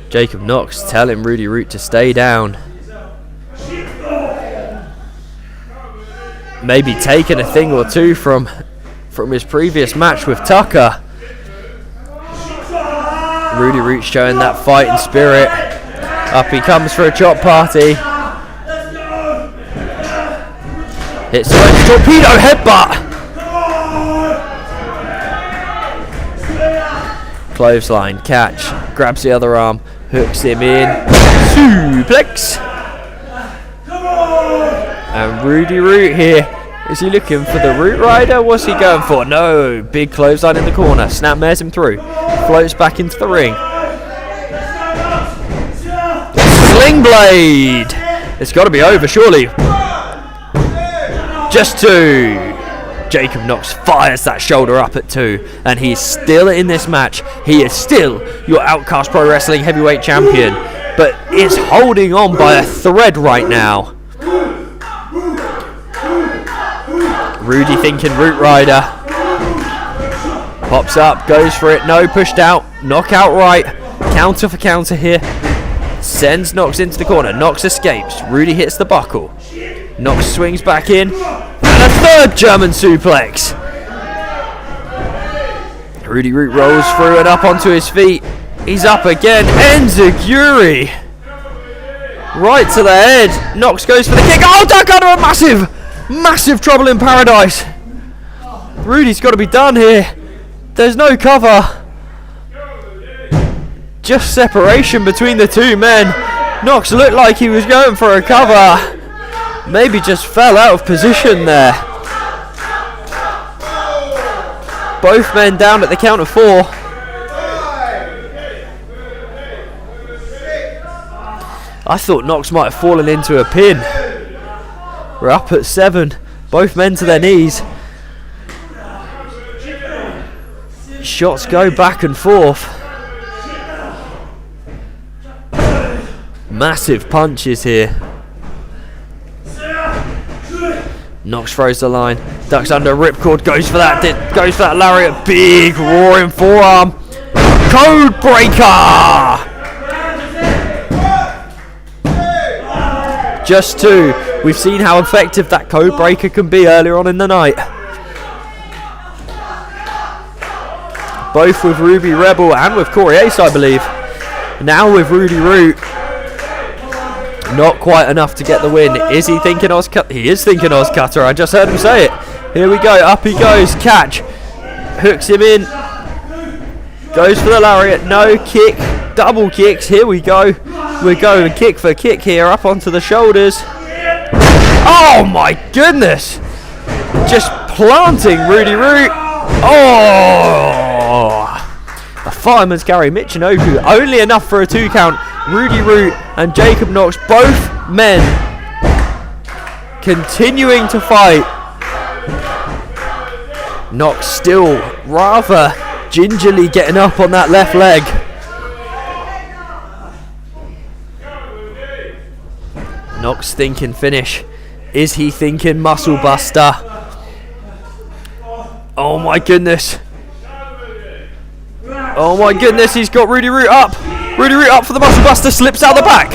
A: Jacob Knox telling Rudy Root to stay down. Maybe taking a thing or two from his previous match with Tucker. Rudy Root showing that fighting spirit. Up he comes for a chop party. Hits the torpedo headbutt. Clothesline catch. Grabs the other arm. Hooks him in. Suplex. And Rudy Root here. Is he looking for the Root Rider? What's he going for? No. Big clothesline in the corner. Snapmares him through. Floats back into the ring. Sling blade. It's got to be over, surely. Just 2. Jacob Knox fires that shoulder up at 2, and he's still in this match. He is still your Outcast Pro Wrestling Heavyweight Champion, but is holding on by a thread right now. Rudy thinking Root Rider. Pops up, goes for it, no, pushed out, knockout right, counter for counter here. Sends Knox into the corner, Knox escapes, Rudy hits the buckle. Knox swings back in, and a 3rd German suplex. Rudy Root rolls through and up onto his feet. He's up again, Enziguri. Right to the head, Knox goes for the kick. Oh, duck under a massive trouble in paradise. Rudy's got to be done here. There's no cover. Just separation between the 2 men. Knox looked like he was going for a cover. Maybe just fell out of position there. Both men down at the count of 4. I thought Knox might have fallen into a pin. We're up at 7. Both men to their knees. Shots go back and forth. Massive punches here. Knox throws the line, ducks under ripcord, goes for that lariat, big roaring forearm, code breaker. Just 2. We've seen how effective that code breaker can be earlier on in the night. Both with Ruby Rebel and with Corey Ace, I believe. Now with Rudy Root. Not quite enough to get the win. Is he thinking Oz Cutter? He is thinking Oz Cutter. I just heard him say it. Here we go. Up he goes. Catch. Hooks him in. Goes for the lariat. No kick. Double kicks. Here we go. We're going kick for kick here. Up onto the shoulders. Oh my goodness. Just planting Rudy Root. Oh. A fireman's carry. Michinoku. Only enough for a 2 count. Rudy Root and Jacob Knox, both men continuing to fight. Knox still rather gingerly getting up on that left leg. Knox thinking finish. Is he thinking muscle buster? Oh my goodness. Oh my goodness, he's got Rudy Root up. Rudy Root up for the muscle buster, slips out the back.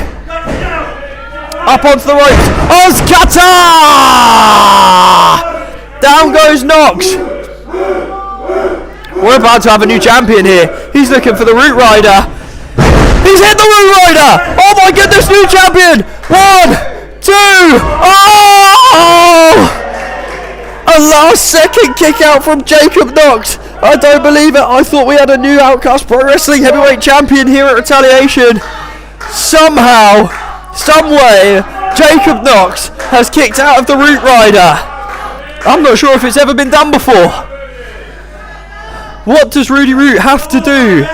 A: Up onto the ropes. Ozkata! Down goes Knox. We're about to have a new champion here. He's looking for the Root Rider. He's hit the Root Rider! Oh my goodness, new champion! 1, 2, oh! A last second kick out from Jacob Knox. I don't believe it. I thought we had a new Outcast Pro Wrestling Heavyweight Champion here at Retaliation. Somehow, someway, Jacob Knox has kicked out of the Root Rider. I'm not sure if it's ever been done before. What does Rudy Root have to do?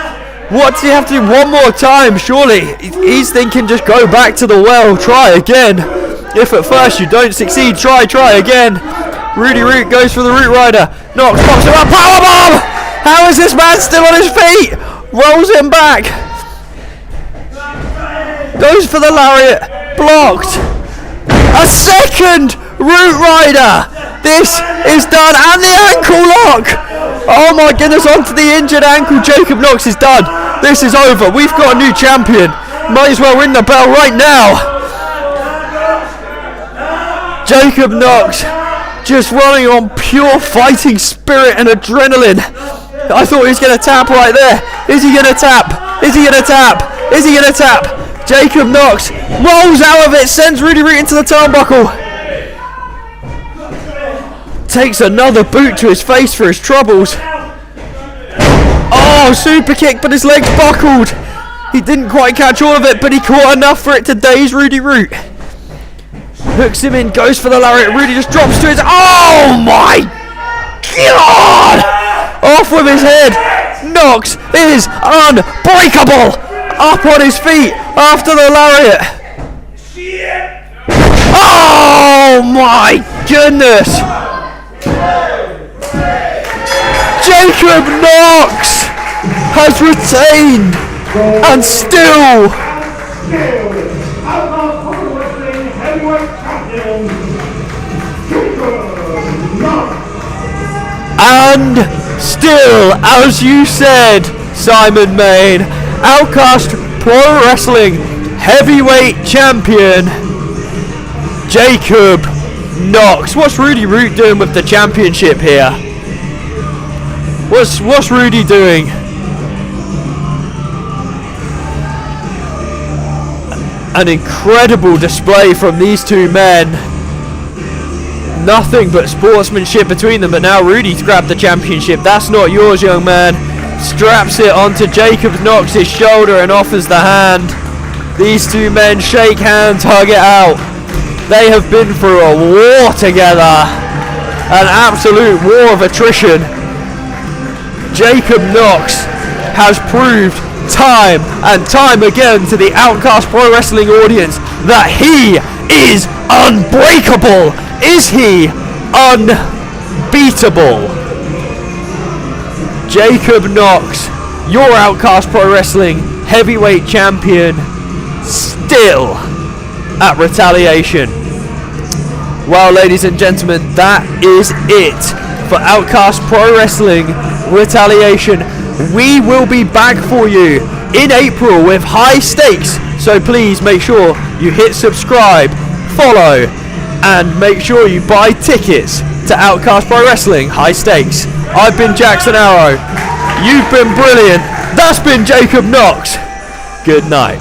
A: What does he have to do one more time? Surely he's thinking just go back to the well, try again. If at first you don't succeed, try again. Rudy Root goes for the Root Rider. Knox pops him up, powerbomb! How is this man still on his feet? Rolls him back. Goes for the lariat, blocked. A second Root Rider. This is done, and the ankle lock. Oh my goodness, onto the injured ankle. Jacob Knox is done. This is over. We've got a new champion. Might as well ring the bell right now. Jacob Knox just running on pure fighting spirit and adrenaline. I thought he was going to tap right there. Is he going to tap? Is he going to tap? Is he going to tap? Jacob Knox rolls out of it, sends Rudy Root into the turnbuckle. Takes another boot to his face for his troubles. Oh, super kick, but his legs buckled. He didn't quite catch all of it, but he caught enough for it to daze Rudy Root. Hooks him in, goes for the lariat. Rudy just drops to his... Oh my God! Off with his head. Knox is unbreakable. Up on his feet after the lariat. Oh my goodness! Jacob Knox has retained and still as you said, Simon Main, Outcast Pro Wrestling Heavyweight Champion Jacob Knox. What's Rudy Root doing with the championship here? What's Rudy doing? An incredible display from these two men. Nothing but sportsmanship between them, but now Rudy's grabbed the championship. That's not yours, young man. Straps it onto Jacob Knox's shoulder and offers the hand. These two men shake hands, hug it out. They have been through a war together. An absolute war of attrition. Jacob Knox has proved time and time again to the Outcast Pro Wrestling audience that he is unbreakable. Is he unbeatable? Jacob Knox, your Outcast Pro Wrestling Heavyweight Champion, still at Retaliation. Well, ladies and gentlemen, that is it for Outcast Pro Wrestling Retaliation. We will be back for you in April with high stakes, so please make sure you hit subscribe, follow, and make sure you buy tickets to Outcast Pro Wrestling High Stakes. I've been Jackson Arrow. You've been brilliant. That's been Jacob Knox. Good night.